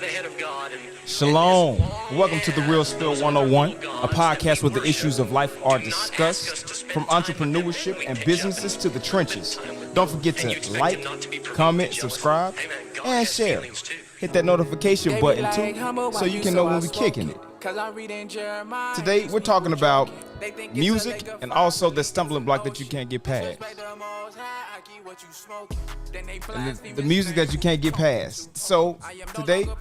right ahead of God. Shalom. Welcome to The Real Spill 101, a podcast where the issues of life are discussed, from entrepreneurship and businesses to the trenches. Don't forget to like, comment, subscribe, and share. Hit that notification button too, so you can know when we're kicking it. Today, we're talking about music and also the stumbling block that you can't get past. And the music that you can't get past. So, today, the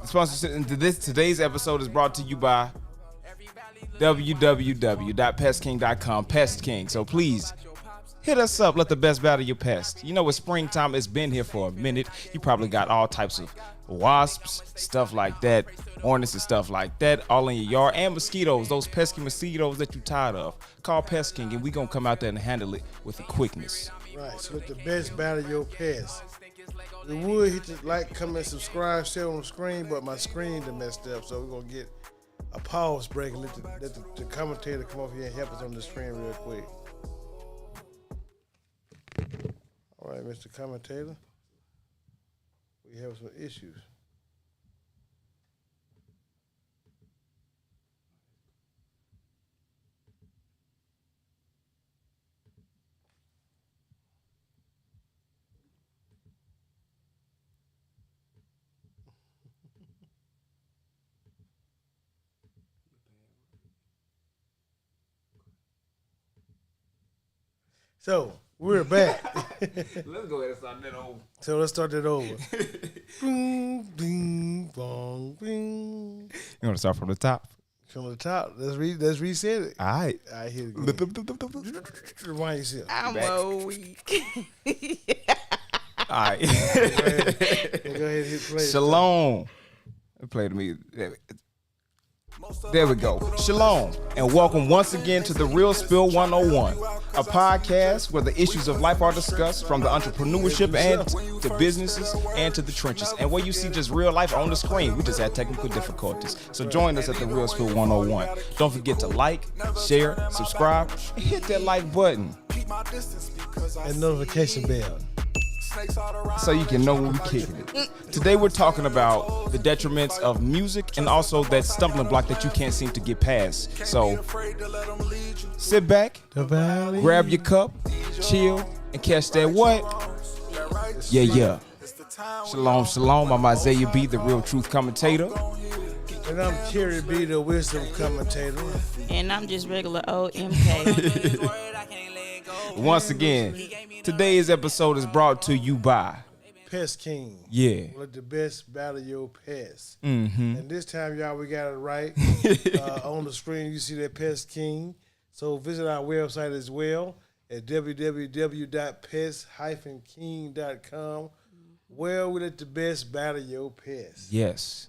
sponsorship into today's episode is brought to you by www.pestking.com, Pest King. So please, hit us up. Let the best battle your pest. You know, with springtime, it's been here for a minute. You probably got all types of wasps, stuff like that, hornets and stuff like that, all in your yard, and mosquitoes, those pesky mosquitoes that you're tired of. Call Pest King, and we're going to come out there and handle it with a quickness. Right, so let the best battle your pest. We would hit the like, comment, subscribe, share on the screen, but my screen done messed up, so we're going to get a pause break and let the commentator come over here and help us on the screen real quick. All right, Mr. Commentator, we have some issues. So, we're back. Let's go ahead and start that over. So let's start that over. Boom, bing, bong, bing. You want to start from the top? From the top. Let's reset it. All right. All right, here we go. Rewind yourself. I'm a weak. All right. Go ahead and hit play. Shalom. Play to me. There we go. Shalom, and welcome once again to The Real Spill 101, a podcast where the issues of life are discussed, from the entrepreneurship and to businesses and to the trenches, and where you see just real life on the screen. We just had technical difficulties. So join us at The Real Spill 101. Don't forget to like, share, subscribe, and hit that like button. And notification bell, So you can know when we're kicking it. Today we're talking about the detriments of music and also that stumbling block that you can't seem to get past. So sit back, grab your cup, chill, and catch that what? Yeah. Shalom, shalom. I'm Isaiah B, the real truth commentator. and I'm Cherry B, the wisdom commentator. And I'm just regular old MK. Once again, today's episode is brought to you by Pest King. Yeah. Let the best battle your pest. Mm-hmm. And this time, y'all, we got it right. On the screen, you see that Pest King. So visit our website as well at www.pest-king.com, where we let the best battle your pest. Yes.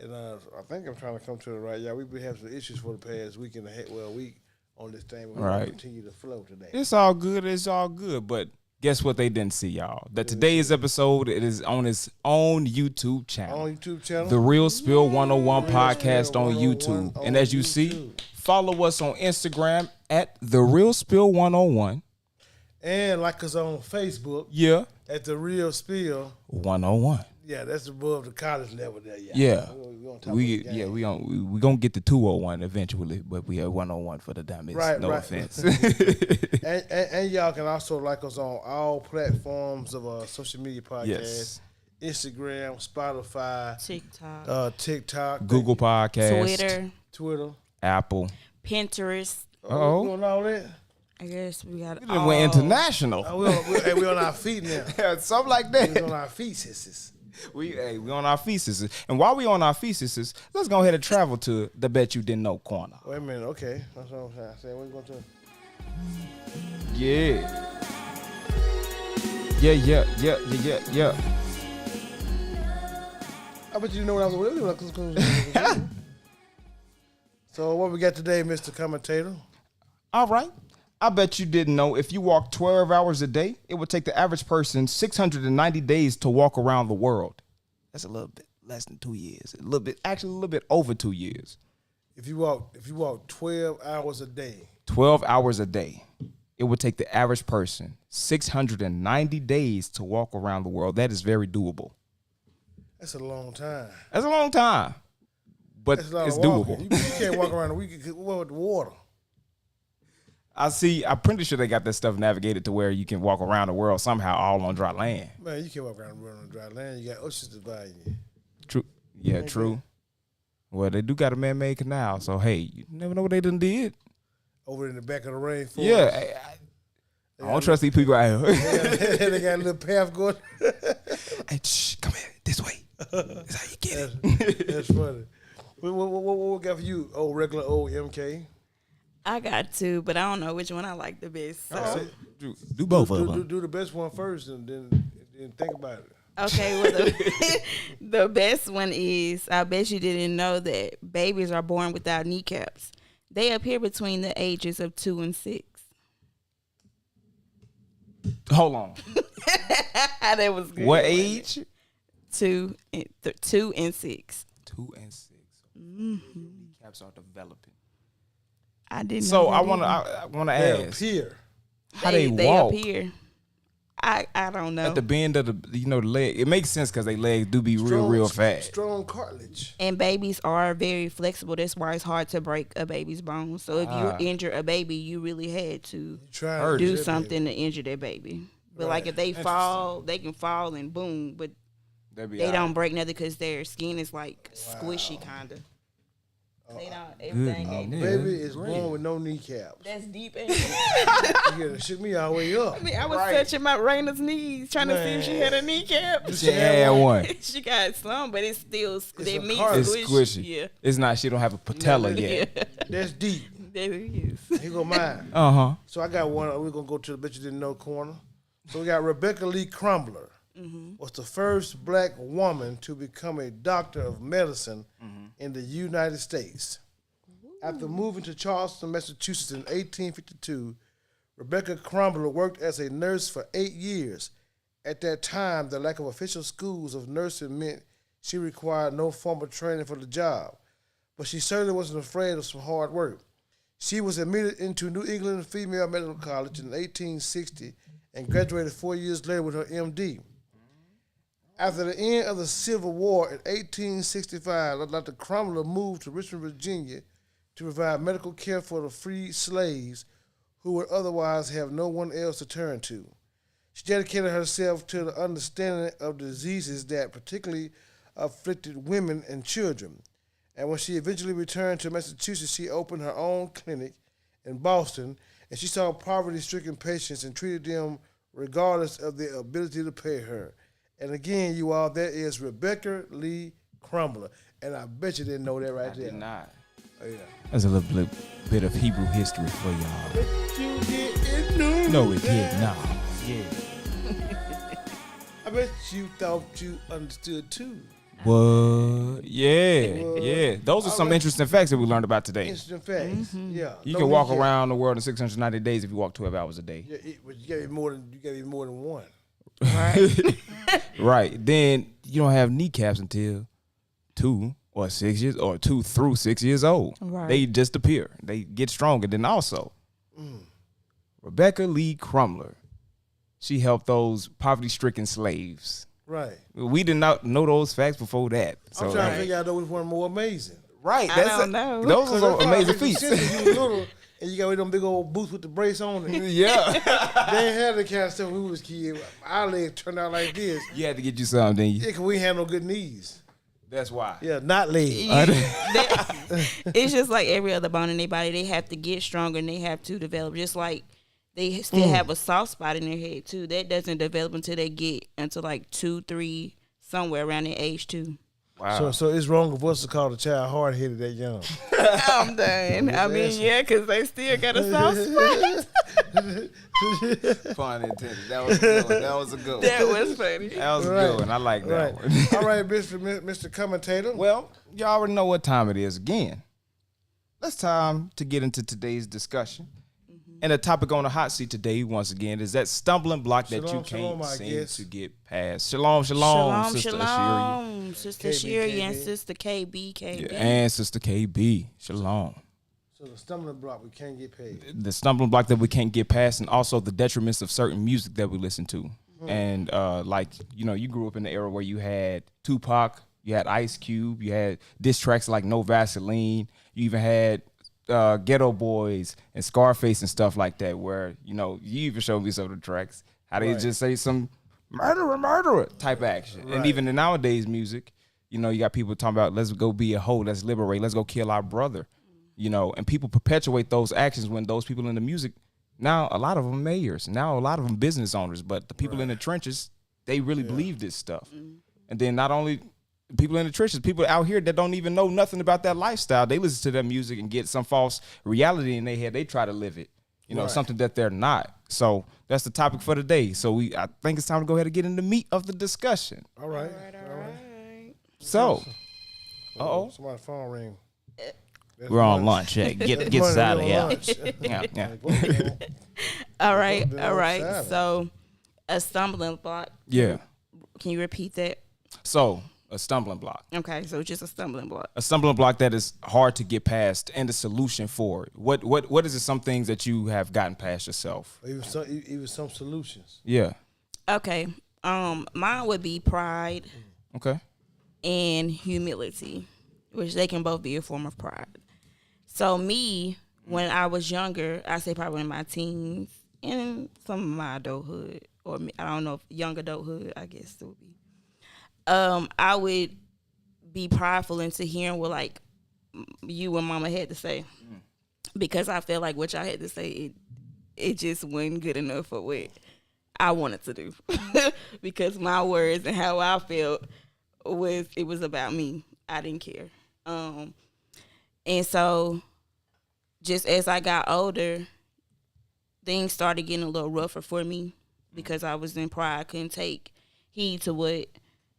And I think I'm trying to come to it right. Yeah, we've been having some issues for the past week and a half, week on this thing. But we're going to continue to flow today. It's all good. But guess what they didn't see, y'all? That today's episode, it is on its own YouTube channel. The Real Spill 101 podcast on YouTube. And as you see, follow us on Instagram at The Real Spill 101. And like us on Facebook. Yeah. At The Real Spill 101. Yeah, that's above the college level there. Yeah. We gonna get the 201 eventually, but we have 101 for the dummies. No offense. and y'all can also like us on all platforms of social media podcasts. Yes. Instagram, Spotify, TikTok, Google Podcasts, Twitter, Apple, Pinterest. We doing all that. I guess we got. We went international. We on our feet now. Something like that. We on our feet, sisters. We on our feces. And while we on our feces, let's go ahead and travel to the Bet You Didn't Know corner. Wait a minute, okay. That's what I'm saying. What are you going to? Yeah. I bet you know what I was doing. So what we got today, Mr. Commentator? All right. I bet you didn't know if you walk 12 hours a day, it would take the average person 690 days to walk around the world. That's a little bit less than 2 years. A little bit over 2 years. If you walk 12 hours a day. 12 hours a day. it would take the average person 690 days to walk around the world. That is very doable. That's a long time. That's a long time, but That's a lot it's of walking. doable. You can't walk around a week with the water. I'm pretty sure they got that stuff navigated to where you can walk around the world somehow all on dry land. Man, you can't walk around the world on dry land. You got oceans dividing you. True. Yeah, true. Well, they do got a man-made canal, so hey, you never know what they done did. Over in the back of the rainforest. Yeah, I don't trust these people out here. They got a little path going. Hey, shh, come here, this way. That's how you get it. That's funny. What we got for you, regular old MK? I got two, but I don't know which one I like the best. So. Do both of them. Do the best one first, and then think about it. Okay, well, the best one is, I bet you didn't know that babies are born without kneecaps. They appear between the ages of 2 and 6. Hold on. That was good. What age? 2 and 6. 2 and 6. Mm-hmm. Caps are developing. I didn't. So know I want to They ask appear. how they walk appear. I don't know. at the bend of the leg. It makes sense because their legs do be real fast. Strong cartilage. And babies are very flexible. That's why it's hard to break a baby's bones. So if you injure a baby, you really had to do something to injure their baby. But like if they fall, they can fall and boom. But they don't break nothing because their skin is like squishy kind of. They don't. Everything ain't Baby is born with no kneecaps. That's deep. You shook me all the way up. I mean, I was touching my Raina's knees trying to see if she had a kneecap. She had one. She got some, but it's still that meat It's squishy. Yeah, it's not. She don't have a patella yet. yeah. That's deep. There it is. Here go mine. Uh-huh. So I got one. We're gonna go to the bet you didn't know corner. So we got Rebecca Lee Crumbler. Was the first black woman to become a doctor of medicine in the United States. After moving to Charleston, Massachusetts in 1852, Rebecca Crumbler worked as a nurse for 8 years. At that time, the lack of official schools of nursing meant she required no formal training for the job, but she certainly wasn't afraid of some hard work. She was admitted into New England Female Medical College in 1860 and graduated 4 years later with her MD. After the end of the Civil War in 1865, Dr. Crumbler moved to Richmond, Virginia to provide medical care for the freed slaves who would otherwise have no one else to turn to. She dedicated herself to the understanding of diseases that particularly afflicted women and children. And when she eventually returned to Massachusetts, she opened her own clinic in Boston, and she saw poverty-stricken patients and treated them regardless of their ability to pay her. And again, you all, that is Rebecca Lee Crumbler. And I bet you didn't know that right there. I did not. Oh, yeah. That's a little bit of Hebrew history for y'all. Bet you didn't know No, we that. did not. Yeah. I bet you thought you understood too. What? Yeah. Those are some interesting facts that we learned about today. Interesting facts. Yeah. You No can walk kneecap. around the world in 690 days if you walk 12 hours a day. Yeah, but you gotta be more than one. Right. Right. Then you don't have kneecaps until 2 or 6 years, or 2 through 6 years old. Right. They just appear. They get stronger. Then also, Rebecca Lee Crumbler, she helped those poverty-stricken slaves. Right. We did not know those facts before that. So, I'm trying to figure out which one more amazing. right. I don't know. Those are some amazing Since feats. you was little and you got them big old boots with the brace on it. Yeah. They ain't had the kind of stuff when we was kids. Our legs turned out like this. You had to get you something, didn't you? Yeah, 'cause we ain't had no good knees. That's why. Yeah, not legs. It's just like every other bone in their body. They have to get stronger and they have to develop. Just like they still have a soft spot in their head too. That doesn't develop until they get until like 2, 3, somewhere around their age too. Wow. So it's wrong of us to call the child hard headed that young. I'm done. I mean, yeah, because they still got a soft spot. Pun intended. That was a good one. That was a good one. That was funny. That was a Right. good one. I like that Right. one. All right, Mr. Commentator. Well, you already know what time it is again. It's time to get into today's discussion. And the topic on the hot seat today, once again, is that stumbling block that Shalom, you can't shalom, I seem guess. to get past. Shalom, Shalom, Sister Ashiri. shalom, Sister KB, Shiri and KB. Sister KB. Yeah, and Sister KB. Shalom. So the stumbling block we can't get paid. The stumbling block that we can't get past, and also the detriments of certain music that we listen to. And like, you know, you grew up in the era where you had Tupac, you had Ice Cube, you had diss tracks like No Vaseline, you even had Ghetto Boys and Scarface and stuff like that, where, you know, you even showed me some of the tracks, how they just say some murderer type action. And even in nowadays music, you know, you got people talking about, let's go be a hoe, let's liberate, let's go kill our brother, you know, and people perpetuate those actions when those people in the music, now a lot of them mayors, now a lot of them business owners, but the people in the trenches, they really believe this stuff. And then not only people in the trenches, people out here that don't even know nothing about that lifestyle, they listen to that music and get some false reality in their head. They try to live it, you know, something that they're not. So that's the topic for the day. So I think it's time to go ahead and get in the meat of the discussion. All right. So, somebody's phone ring. We're on lunch. Yeah, get us out of here. Yeah. All right. So, a stumbling block. Yeah. Can you repeat that? So, a stumbling block. Okay, so just a stumbling block. A stumbling block that is hard to get past, and the solution for it. What is it? Some things that you have gotten past yourself. Even some solutions. Yeah. Okay. Mine would be pride. Okay. And humility, which they can both be a form of pride. So me, when I was younger, I say probably in my teens and some of my adulthood, or I don't know if young adulthood, I guess it would be. I would be prideful into hearing what like you and mama had to say, because I felt like what y'all had to say, it just wasn't good enough for what I wanted to do, because my words and how I felt was about me. I didn't care. And so just as I got older, things started getting a little rougher for me because I was in pride. I couldn't take heed to what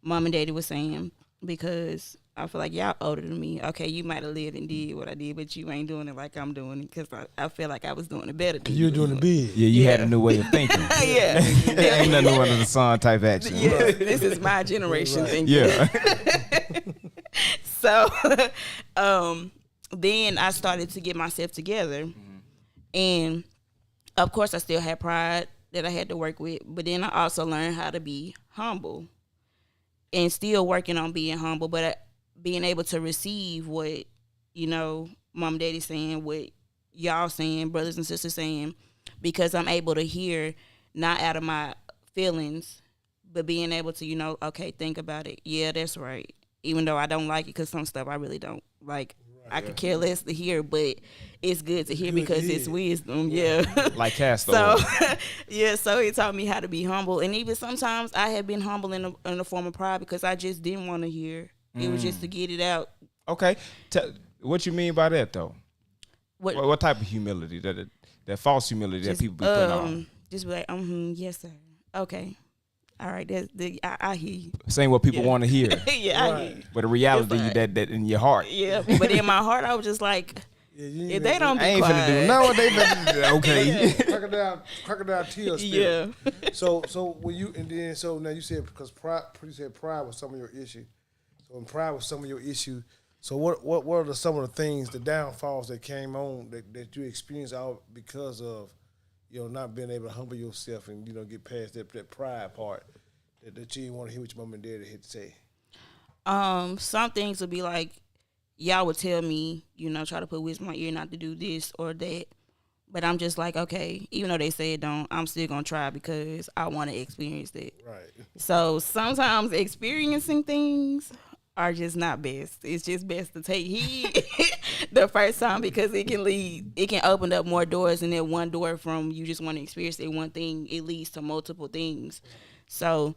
mom and daddy was saying, because I feel like y'all older than me. Okay, you might have lived and did what I did, but you ain't doing it like I'm doing it, because I feel like I was doing it better than you. You're doing it big. Yeah, you had a new way of thinking. Ain't nothing new under the sun type action. Yeah, this is my generation thinking. Yeah. So, then I started to get myself together, and of course I still had pride that I had to work with, but then I also learned how to be humble, and still working on being humble, but being able to receive what, you know, mom and daddy saying, what y'all saying, brothers and sisters saying, because I'm able to hear not out of my feelings, but being able to, you know, okay, think about it. Yeah, that's right. Even though I don't like it, because some stuff I really don't like. I could care less to hear, but it's good to hear because it's wisdom. Yeah. Like Castor. So, so it taught me how to be humble. And even sometimes I have been humble in a form of pride because I just didn't want to hear. It was just to get it out. Okay. What you mean by that, though? What type of humility? That false humility that people be putting on? Just be like, yes, sir. Okay. All right, I hear you. Saying what people want to hear. Yeah, I hear you. But the reality that in your heart. Yeah, but in my heart, I was just like, if they don't be quiet. I ain't finna do no. They better. Okay. Crocodile tears. Yeah. So when you so now you said because pride was some of your issue. So when pride was some of your issue, so what are some of the things, the downfalls that came on that you experienced out because of, you know, not being able to humble yourself and, you know, get past that pride part that you didn't want to hear what your mom and daddy had to say? Some things would be like, y'all would tell me, you know, try to put wisdom in my ear not to do this or that. But I'm just like, okay, even though they say it don't, I'm still going to try because I want to experience that. Right. So sometimes experiencing things are just not best. It's just best to take heed the first time, because it can open up more doors, and that one door from you just want to experience that one thing, it leads to multiple things. So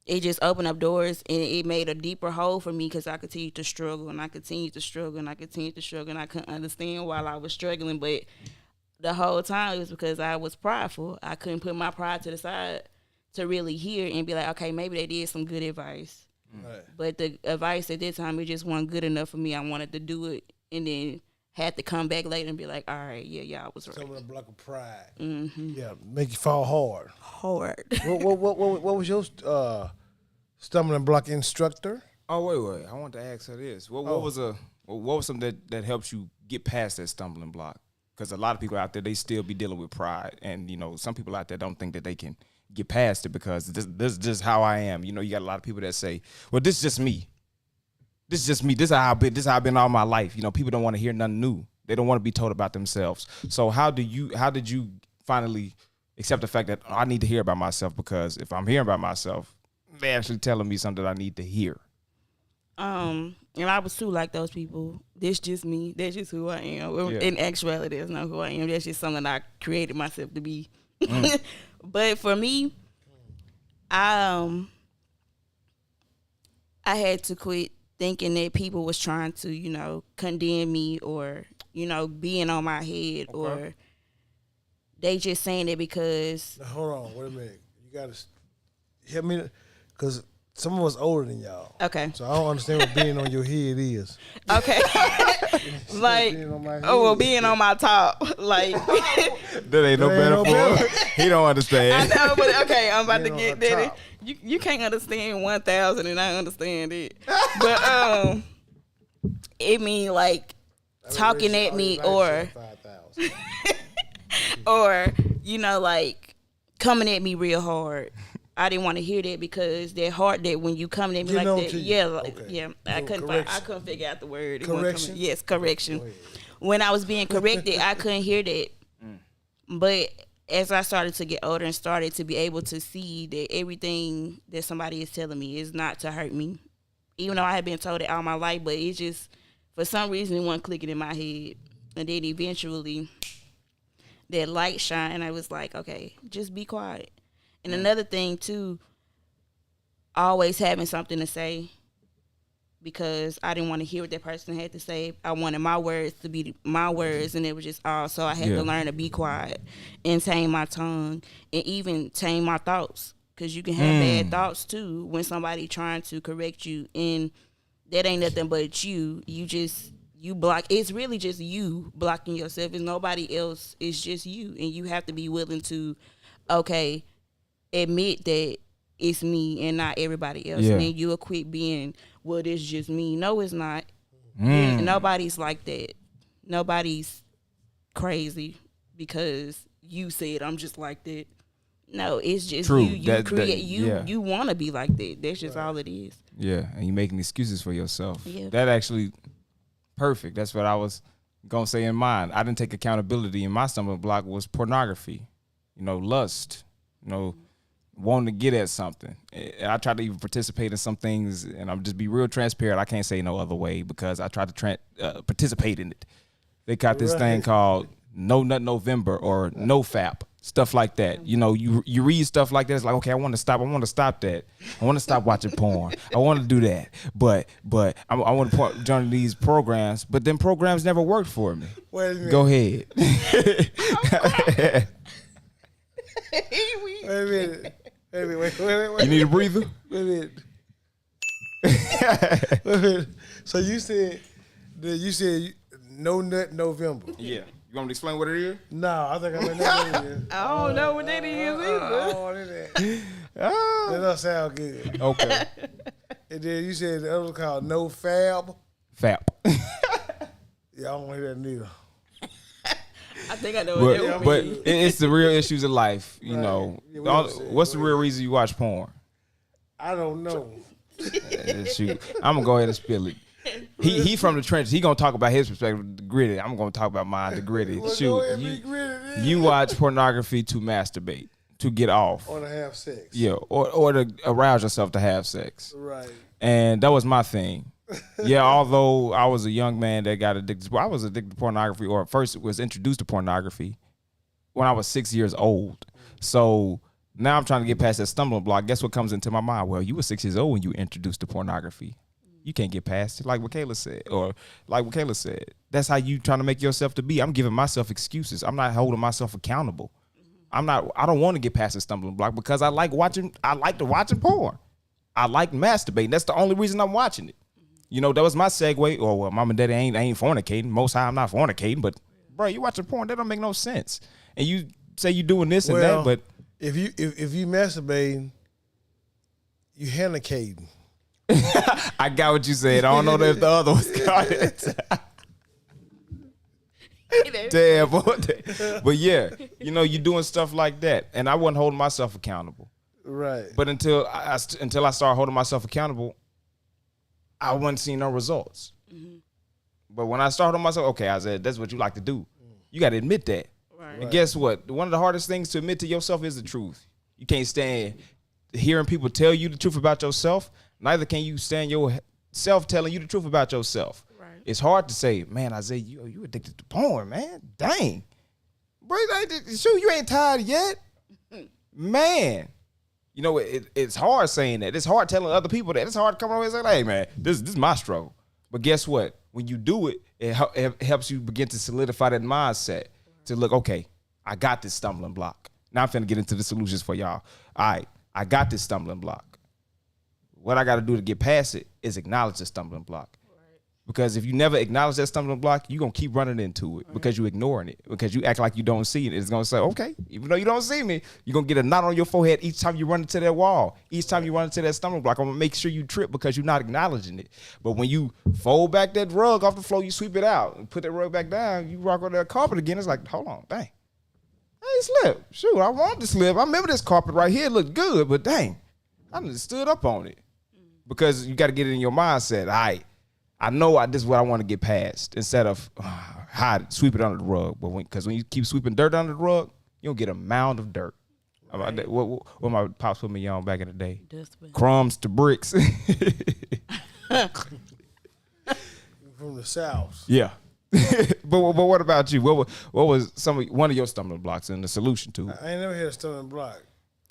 it just opened up doors, and it made a deeper hole for me because I continued to struggle, and I continued to struggle, and I continued to struggle, and I couldn't understand while I was struggling. But the whole time it was because I was prideful. I couldn't put my pride to the side to really hear and be like, okay, maybe they did some good advice. Right. But the advice at that time, it just wasn't good enough for me. I wanted to do it and then had to come back later and be like, all right, yeah, y'all was right. Some of the block of pride. Mm-hmm. Yeah, make you fall hard. What was your stumbling block instructor? Oh, wait. I want to ask her this. What was something that helps you get past that stumbling block? Because a lot of people out there, they still be dealing with pride. And, some people out there don't think that they can get past it because this is just how I am. You got a lot of people that say, well, this is just me. This is just me. This is how I've been all my life. People don't want to hear nothing new. They don't want to be told about themselves. So how did you finally accept the fact that I need to hear about myself? Because if I'm hearing about myself, they're actually telling me something that I need to hear. And I was too like those people. This just me. That's just who I am. Yeah. In actuality, that's not who I am. That's just something I created myself to be. But for me, I had to quit thinking that people was trying to, condemn me or, being on my head, or they just saying it because. Now, hold on, wait a minute. You gotta help me, because some of us older than y'all. Okay. So I don't understand what being on your head is. Okay. Like, being on my top, like. That ain't no metaphor. He don't understand. I know, but okay, I'm about to get that. You can't understand 1,000, and I understand it. But it mean like talking at me, or or like coming at me real hard. I didn't want to hear that because that hard that when you coming at me like that, I couldn't figure out the word. Correction? Yes, correction. When I was being corrected, I couldn't hear that. But as I started to get older and started to be able to see that everything that somebody is telling me is not to hurt me, even though I had been told it all my life, but it's just, for some reason, it wasn't clicking in my head. And then eventually, that light shined, and I was like, okay, just be quiet. And another thing, too, always having something to say, because I didn't want to hear what that person had to say. I wanted my words to be my words, and it was just all. So I had to learn to be quiet and tame my tongue, and even tame my thoughts, because you can have bad thoughts, too, when somebody trying to correct you, and that ain't nothing but you. You block. It's really just you blocking yourself. It's nobody else. It's just you, and you have to be willing to, admit that it's me and not everybody else. And then you'll quit being, well, this is just me. No, it's not. Nobody's like that. Nobody's crazy because you said I'm just like that. No, it's just true. You want to be like that. That's just all it is. Yeah, and you making excuses for yourself. Yeah. That actually perfect. That's what I was gonna say in mine. I didn't take accountability, and my stumbling block was pornography. Lust. Wanting to get at something. And I tried to even participate in some things, and I'm just be real transparent. I can't say no other way because I tried to participate in it. They got this thing called No Nut November or No Fap, stuff like that. You read stuff like that. It's like, okay, I want to stop that. I want to stop watching porn. I want to do that. But I want to join these programs, but then programs never worked for me. Wait a minute. Go ahead. Wait a minute. Wait. You need a breather? Wait a minute. So you said No Nut November. Yeah. You want me to explain what it is? No, I think I know what it is. I don't know what that is either. I don't want that. That don't sound good. Okay. And then you said the other one called No Fab. Fap. Yeah, I don't want to hear that neither. I think I know what that but means. It's the real issues of life, Yeah, what's the real reason you watch porn? I don't know. Shoot, I'm gonna go ahead and spill it. He from the trenches. He gonna talk about his perspective, the gritty. I'm gonna talk about mine, the gritty. Shoot, you watch pornography to masturbate, to get off, or to have sex. Yeah, or to arouse yourself to have sex. Right. And that was my thing. Yeah, although I was a young man that got addicted. I was addicted to pornography, or first was introduced to pornography when I was 6 years old. So now I'm trying to get past that stumbling block. Guess what comes into my mind? Well, you were 6 years old when you introduced to pornography. You can't get past it, like what Kayla said. That's how you trying to make yourself to be. I'm giving myself excuses. I'm not holding myself accountable. I don't want to get past the stumbling block because I like watching porn. I like masturbating. That's the only reason I'm watching it. That was my segue. Or well, mom and daddy ain't fornicating. Most high I'm not fornicating, but bro, you watching porn, that don't make no sense. And you say you doing this and that, but if you masturbating, you hennicating. I got what you said. I don't know if the other was got it. Damn, boy. But yeah, you know, you doing stuff like that, and I wasn't holding myself accountable. Right. But until I started holding myself accountable, I wasn't seeing no results. Mm-hmm. But when I started holding myself, okay, I said, that's what you like to do. You got to admit that. Right. And guess what? One of the hardest things to admit to yourself is the truth. You can't stand hearing people tell you the truth about yourself. Neither can you stand yourself telling you the truth about yourself. Right. It's hard to say, man, Isaiah, you addicted to porn, man. Dang. Bro, shoot, you ain't tired yet. Man. You know, it's hard saying that. It's hard telling other people that. It's hard coming over and saying, hey, man, this is my struggle. But guess what? When you do it, it helps you begin to solidify that mindset to look, okay, I got this stumbling block. Now I'm finna get into the solutions for y'all. All right, I got this stumbling block. What I got to do to get past it is acknowledge the stumbling block. Because if you never acknowledge that stumbling block, you're going to keep running into it because you're ignoring it, because you act like you don't see it. It's going to say, okay, even though you don't see me, you're going to get a knot on your forehead each time you run into that wall. Each time you run into that stumbling block, I'm going to make sure you trip because you're not acknowledging it. But when you fold back that rug off the floor, you sweep it out and put that rug back down, you rock on that carpet again. It's like, hold on, dang. I ain't slipped. Shoot, I wanted to slip. I remember this carpet right here looked good, but dang, I just stood up on it. Because you got to get it in your mindset. All right. I know this is what I want to get past instead of sweep it under the rug. But because when you keep sweeping dirt under the rug, you don't get a mound of dirt. Right. What my pops put me on back in the day? Dustbin. Crumbs to bricks. From the South. Yeah. but what about you? What was one of your stumbling blocks and the solution to it? I ain't never had a stumbling block.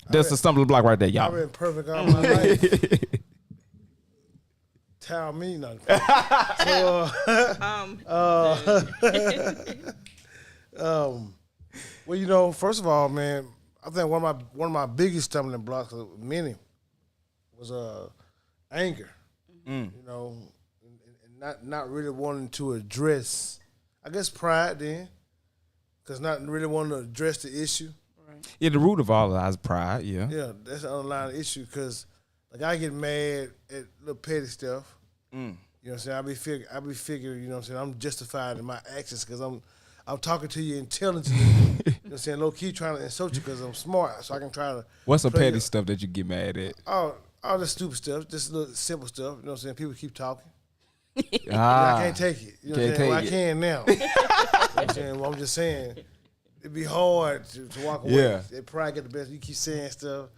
That's the stumbling block right there, y'all. I've been perfect all my life. Tell me nothing. So, well, you know, first of all, man, I think one of my biggest stumbling blocks, many, was anger. You know, and not really wanting to address, I guess, pride then, because not really wanting to address the issue. Right. Yeah, the root of all of that is pride. Yeah. Yeah, that's the underlying issue, because like I get mad at little petty stuff. You know what I'm saying? I be figuring, you know what I'm saying, I'm justified in my actions because I'm talking to you intelligently. You know what I'm saying? Low key trying to insult you because I'm smart, so I can try to. What's some petty stuff that you get mad at? All the stupid stuff, just little simple stuff. You know what I'm saying? People keep talking. I can't take it. You know what I'm saying? Well, I can now. You know what I'm saying? Well, I'm just saying, it'd be hard to walk away. Yeah. They probably get the best. You keep saying stuff.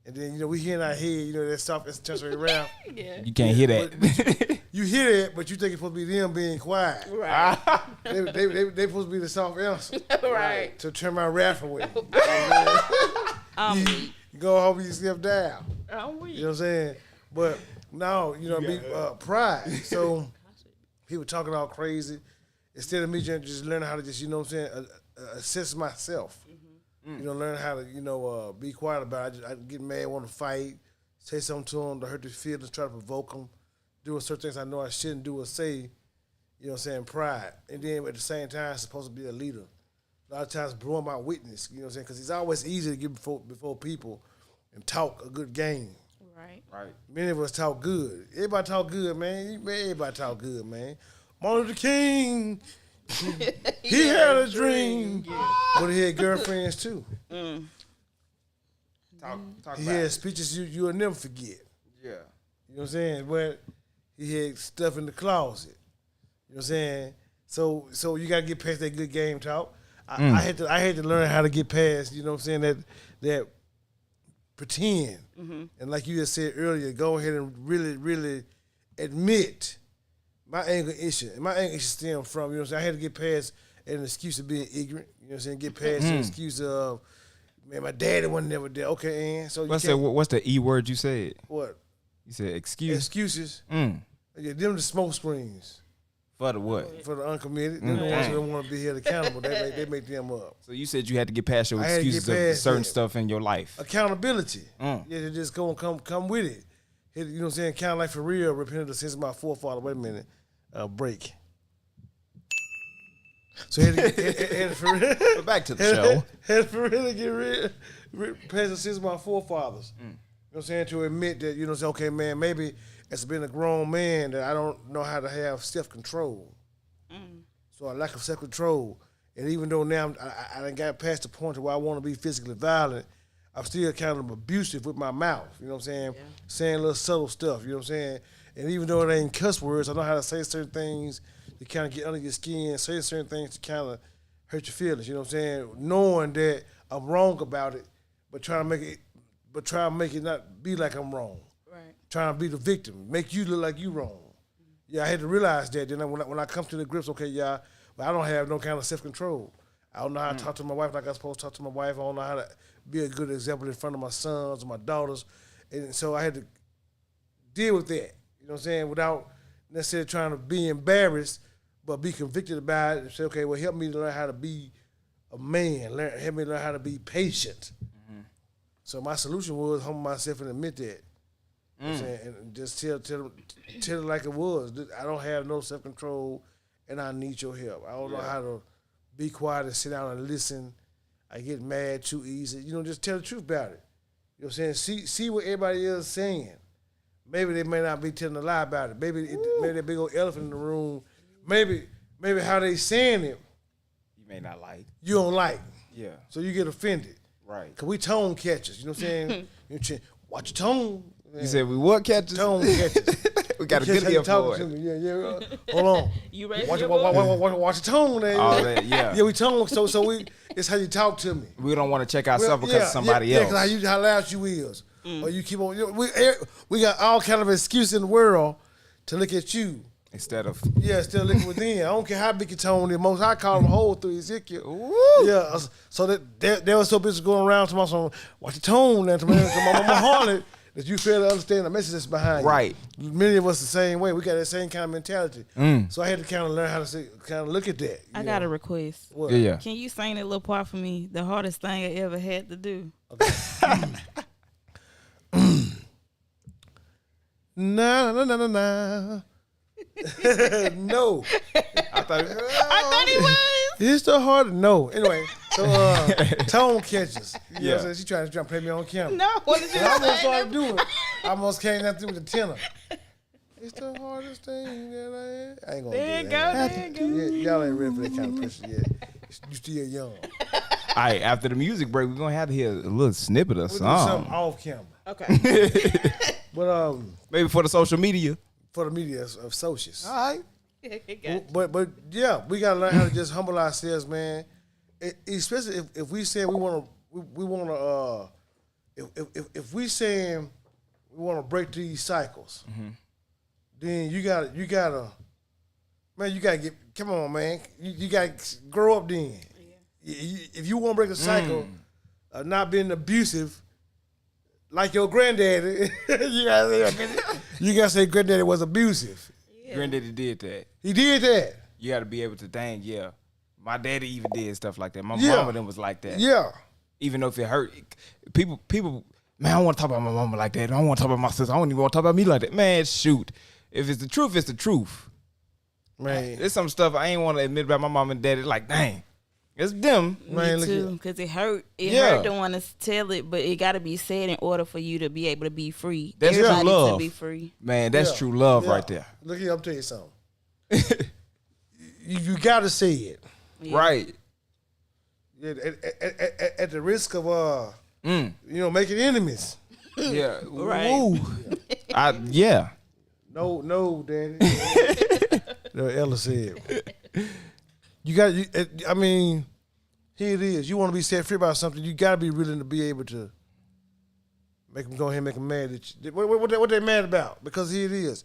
And then, you know, we hear in our head, you know, that stuff is turns around. Yeah. You can't hear that. But you hear it, but you think it's supposed to be them being quiet. Right. they supposed to be the soft answer. Right. To turn my wrath away. You go home and you step down. I'm weak. You know what I'm saying? But now, you know, pride. So people talking all crazy. Instead of me just learning how to just, you know what I'm saying, assess myself. You know, learn how to, you know, be quiet about it. I get mad, want to fight, say something to them to hurt their feelings, try to provoke them, doing certain things I know I shouldn't do or say, you know what I'm saying, pride. And then at the same time, it's supposed to be a leader. A lot of times blowing my witness, you know what I'm saying, because it's always easy to get before people and talk a good game. Right. Many of us talk good. Everybody talk good, man. Everybody talk good, man. Martin Luther King. He had a dream, but he had girlfriends too. Talk he had speeches you'll never forget. Yeah, you know what I'm saying. But he had stuff in the closet. You know what I'm saying. So you gotta get past that good game talk. I had to learn how to get past. You know what I'm saying, that pretend. And like you just said earlier, go ahead and really admit. My anger issue stem from, you know what I'm saying, I had to get past an excuse of being ignorant, you know what I'm saying, get past the excuse of, man, my daddy wasn't never there. Okay, and so what's the E word you said? What? You said excuse? Excuses. Yeah, them the smoke screens. For the what? For the uncommitted. They're the ones who don't want to be held accountable. They make them up. So you said you had to get past your excuses of certain stuff in your life. Accountability. Yeah, to just go and come with it. You know what I'm saying? Kind of like for real, repent of the sins of my forefather. Wait a minute. Break. So had to back to the show. Had to really get rid past the sins of my forefathers. You know what I'm saying? To admit that, you know, say, okay, man, maybe as being a grown man that I don't know how to have self-control. So a lack of self-control And even though now I done got past the point where I want to be physically violent, I'm still kind of abusive with my mouth. You know what I'm saying? Yeah. Saying little subtle stuff. You know what I'm saying? And even though it ain't cuss words, I know how to say certain things to kind of get under your skin, say certain things to kind of hurt your feelings. You know what I'm saying? Knowing that I'm wrong about it, but trying to make it not be like I'm wrong. Right. Trying to be the victim, make you look like you wrong. Yeah, I had to realize that. Then when I come to the grips, okay, yeah, but I don't have no kind of self-control. I don't know how to talk to my wife like I'm supposed to talk to my wife. I don't know how to be a good example in front of my sons or my daughters. And so I had to deal with that. You know what I'm saying? Without necessarily trying to be embarrassed, but be convicted about it and say, okay, well, help me to learn how to be a man. Help me learn how to be patient. Mm-hmm. So my solution was humble myself and admit that. You know what I'm saying? And just tell it like it was. I don't have no self-control, and I need your help. I don't know how to be quiet and sit down and listen. I get mad too easy. You know, just tell the truth about it. You know what I'm saying? See what everybody else is saying. Maybe they may not be telling a lie about it. Maybe that big old elephant in the room. Maybe how they saying it. You may not like. You don't like. Yeah. So you get offended. Right. Because we tone catchers. You know what I'm saying? Watch your tone. You said we what catchers? Tone catchers. We got a good ear for it. Yeah. Hold on. You ready? Watch your tone, man. All that, yeah. Yeah, we tone. So we. It's how you talk to me. We don't want to check ourselves because of somebody else. Yeah, because how loud you is, or you keep on. We got all kind of excuse in the world to look at you instead of still looking within. I don't care how big your tone is. Most I call them hole through Ezekiel. Ooh. Yeah. So that there was so busy going around to my song. Watch your tone, man. To my harlot. That you fail to understand the message that's behind you. Right. Many of us the same way. We got that same kind of mentality. So I had to kind of learn how to kind of look at that. I got a request. What? Yeah. Can you sing that little part for me? The hardest thing I ever had to do. Okay. Nah. No. I thought he was. It's the hard. No. Anyway, so tone catches. You know what I'm saying? She trying to play me on camera. No, what did you I almost started doing it. I almost came down through with the tenor. It's the hardest thing that I ain't gonna there do there it. you go. Y'all ain't ready for that kind of pressure yet. You still young. All right, after the music break, we're gonna have to hear a little snippet of We'll do something song. off camera. Okay. But Maybe for the social media. for the media of socials. All right. But yeah, we gotta learn how to just humble ourselves, man. Especially if we say we wanna if we saying we wanna break these cycles, then you gotta get, come on, man. You gotta grow up then. If you wanna break a cycle of not being abusive, like your granddaddy, you gotta say granddaddy was abusive. Yeah. Granddaddy did that. He did that. You got to be able to dang, yeah. My daddy even did stuff like that. My mama then was like that. Yeah. Even though if it hurt, people, man, I don't want to talk about my mama like that. I don't want to talk about my sister. I don't even want to talk about me like that. Man, shoot. If it's the truth, it's the truth. Man. There's some stuff I ain't want to admit about my mom and daddy. Like, dang. It's them. Me too, because it hurt. It hurt to want to tell it, but it got to be said in order for you to be able to be free. That's Everybody true love. to be free. Man, that's true love right there. Look here, I'm tell you something. you got to say it. Yeah. Right. Yeah, at the risk of making enemies. Yeah. Right. Ooh. Yeah. No, Daddy. The Ella said. I mean, here it is. You want to be set free about something, you got to be willing to be able to make them go ahead and make them mad at you. What they mad about? Because here it is.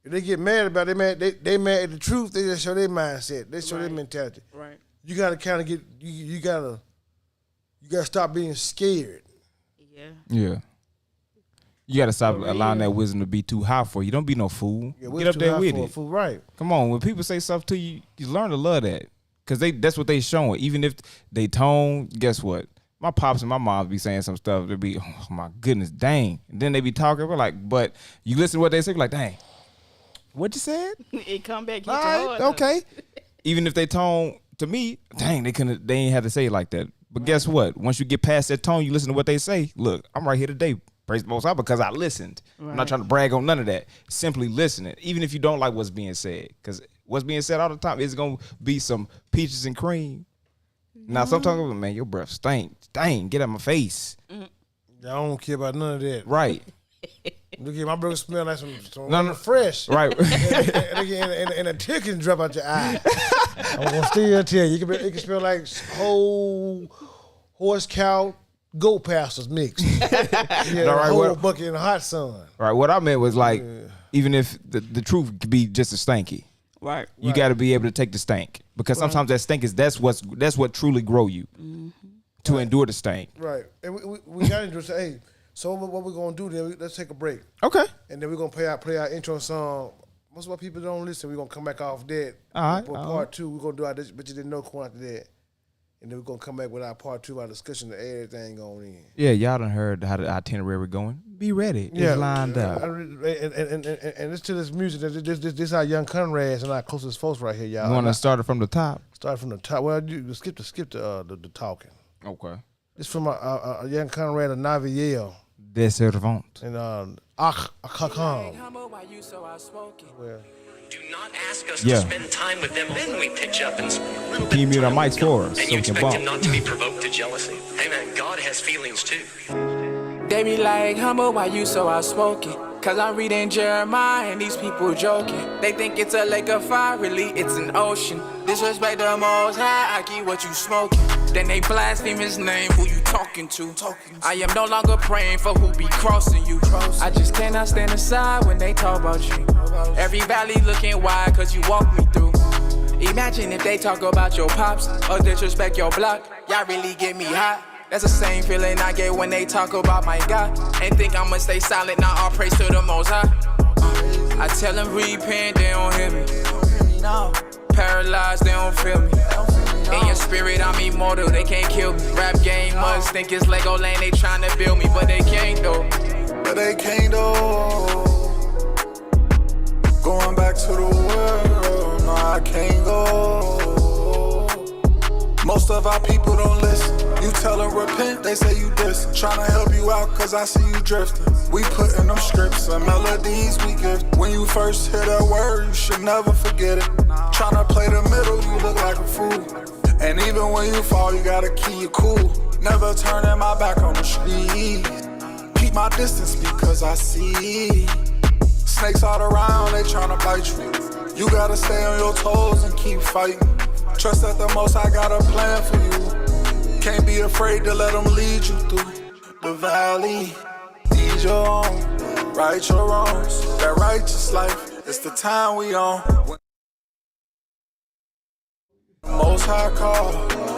If they get mad about it, they mad at the truth, they just show their mindset. They show their mentality. Right. You got to kind of you got to stop being scared. Yeah. Yeah. You got to stop allowing that wisdom to be too high for you. Don't be no fool. Yeah, get up there with it. Fool, right. Come on. When people say stuff to you, you learn to love that. Because that's what they showing. Even if they tone, guess what? My pops and my moms be saying some stuff. They be, oh my goodness, dang. And then they be talking. We're like, but you listen to what they say, like, dang. What you said? It come back. All right, okay. Even if they tone to me, dang, they ain't have to say it like that. But guess what? Once you get past that tone, you listen to what they say. Look, I'm right here today. Praise the Most High because I listened. Right. I'm not trying to brag on none of that. Simply listening, even if you don't like what's being said. Because what's being said all the time is going to be some peaches and cream. Now sometimes, man, your breath stink. Dang, get out my face. I don't care about none of that. Right. Look at my breath smell like some fresh. Right. and a tear can drop out your eye. I'm gonna still tell you, it can smell like whole horse, cow, goat pastures mixed. A whole bucket in the hot sun. Right. What I meant was like, even if the truth could be just as stanky, right? You got to be able to take the stank, because sometimes that stink is that's what truly grow you to endure the stank. Right. And we got to say, hey, so what we're gonna do then? Let's take a break. Okay. And then we're gonna play our intro song. Most of our people don't listen. We're gonna come back off that. All right. For part 2, we're gonna do our but you didn't know corner after that. And then we're gonna come back with our part 2, our discussion of everything going in. Yeah, y'all done heard how the itinerary going. Be ready. It's lined up. And it's to this music. This our young Conrads and our closest folks right here, y'all. You want to start it from the top? Start from the top. Well, you skip the talking. Okay. It's from a young Conrad of Naviel. Desservant. And Akakam. Well. Do not ask us to spend time with them. Then we pitch up and can you mute our mics for us? And you expect him not to be provoked to jealousy. Hey man, God has feelings too. They be like, humble, why you so outspoken? Cause I'm reading Jeremiah and these people joking. They think it's a lake of fire, really it's an ocean. Disrespect the most high, I keep what you smoking. Then they blaspheme his name, who you talking to? I am no longer praying for who be crossing you. I just cannot stand aside when they talk about you. Every valley looking wide cause you walk me through. Imagine if they talk about your pops or disrespect your block. Y'all really get me hot. That's the same feeling I get when they talk about my God. And think I'ma stay silent, now all praise to the most high. I tell them repent, they don't hear me. Paralyzed, they don't feel me. In your spirit, I'm immortal, they can't kill me. Rap game must think it's Legoland, they tryna build me, but they can't though. But they can't though. Going back to the world, no I can't go. Most of our people don't listen. You tell them repent, they say you diss. Tryna help you out cause I see you drifting. We put in them scripts and melodies we give. When you first hear that word, you should never forget it. Tryna play the middle, you look like a fool. And even when you fall, you gotta keep it cool. Never turning my back on the street. Keep my distance because I see snakes all around, they tryna bite you. You gotta stay on your toes and keep fighting. Trust that the most I got a plan for you. Can't be afraid to let them lead you through the valley. Lead your own, right your wrongs. That righteous life, it's the time we on. Most high call,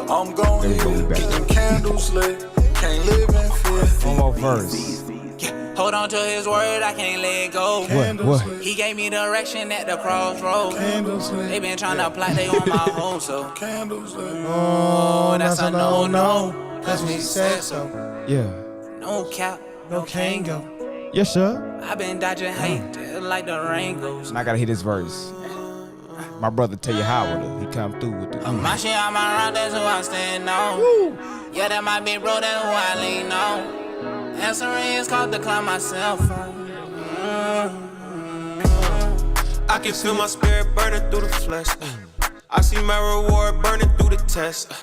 I'm going here. Keep them candles lit, can't live in fear. One more verse. Hold on to his word, I can't let go. What? He gave me direction at the crossroads. They been trying to plot they on my home, so. Oh, that's a no, cause we said so. Yeah. No cap, no can't go. Yes, sir. I been dodging hate like the rain goes. And I gotta hit this verse. My brother tell you how with it. He come through with the. My shit, I'm around, that's who I stand on. Yeah, that might be bro, that's who I lean on. Answer is called to climb myself. I can feel my spirit burning through the flesh. I see my reward burning through the test.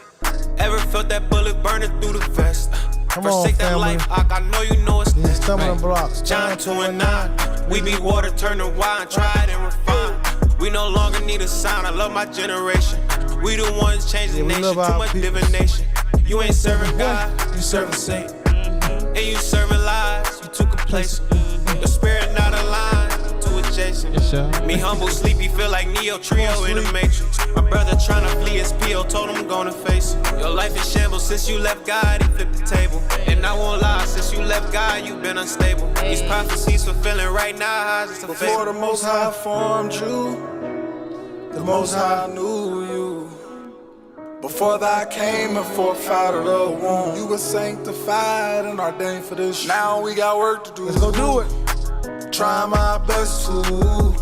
Ever felt that bullet burning through the vest? Come on, Forsake that family. life, I know you know it's Yeah, stumbling blocks. John 2 and 9. We be water, turn to wine, try it and refine. We no longer need a sign, I love my generation. We the ones changing the nation, too much divination. You ain't serving God, you serving Satan. And you serving lies, you too complacent. Your spirit not aligned, too adjacent. Yes, sir. Me humble, sleepy, feel like Neo Trio in the Matrix. My brother tryna flee his PO, told him I'm gonna face it. Your life is shambles, since you left God, he flipped the table. And I won't lie, since you left God, you been unstable. These prophecies fulfilling right now, how's it a Before fable? the Most High formed you, the Most High knew you. Before that came and forth out of the womb, you were sanctified and ordained for this. Now we got work to do. Let's go do it. Try my best to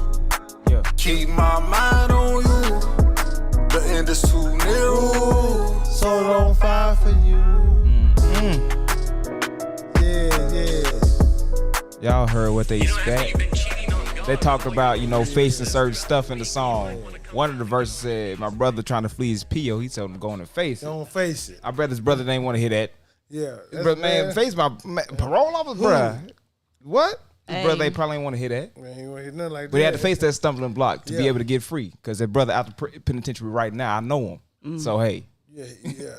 keep my mind on you. The end is too near. Soul on fire for you. Yeah. Y'all heard what they expect. they talked about, facing certain stuff in the song. One of the verses said, my brother trying to flee his PO, he told him go on and face it. Don't face it. I bet his brother didn't want to hear that. Yeah. But man, face my parole officer, bruh. What? His brother, they probably ain't want to hear that. Man, he want to hear nothing like that. But he had to face that stumbling block to be able to get free. Because that brother out the penitentiary right now, I know him. So, hey. Yeah.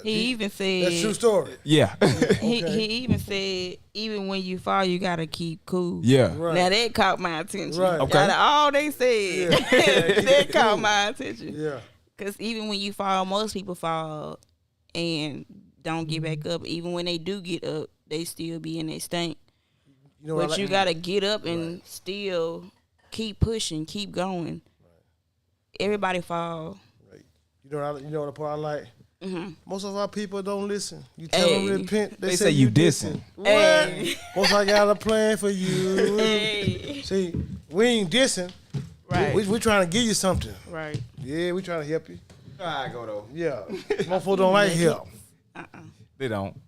He even said... That's a true story. Yeah. He even said, even when you fall, you got to keep cool. Yeah. Right. Now, that caught my attention. Right. Okay. Out of all they said, that caught my attention. Yeah. Because even when you fall, most people fall and don't get back up. Even when they do get up, they still be in that stank. But you got to get up and still keep pushing, keep going. Everybody fall. Right. You know what part I like? Most of our people don't listen. You tell them to repent, they say you dissing. What? Most I got a plan for you. See, we ain't dissing. Right. We trying to give you something. Right. Yeah, we trying to help you. I go though. Yeah. Motherfuckers don't like help. They don't.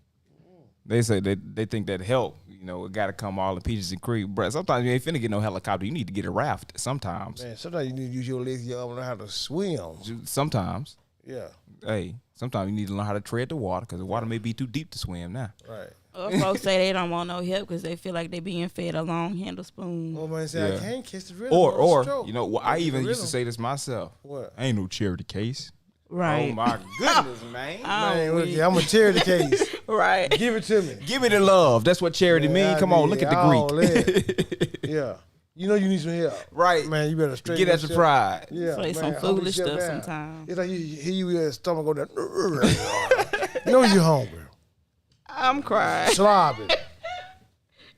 They say they think that help, it got to come all in peaches and cream. But sometimes you ain't finna get no helicopter. You need to get a raft sometimes. Man, sometimes you need to use your legs, your arm, and learn how to swim. Sometimes. Yeah. Hey, sometimes you need to learn how to tread the water because the water may be too deep to swim now. Right. Or folks say they don't want no help because they feel like they being fed a long handle spoon. Oh man, say I can't catch the rhythm. Or I even used to say this myself. What? Ain't no charity case. Right. Oh my goodness, man. Man, I'm a charity case. Right. Give it to me. Give me the love. That's what charity mean. Come on, look at the Greek. Yeah. You know you need some help. Right. Man, you better straighten Get at the pride. Yeah. Say some foolish stuff sometimes. It's like you hear your stomach go down. You know you're hungry. I'm crying. Slobbing.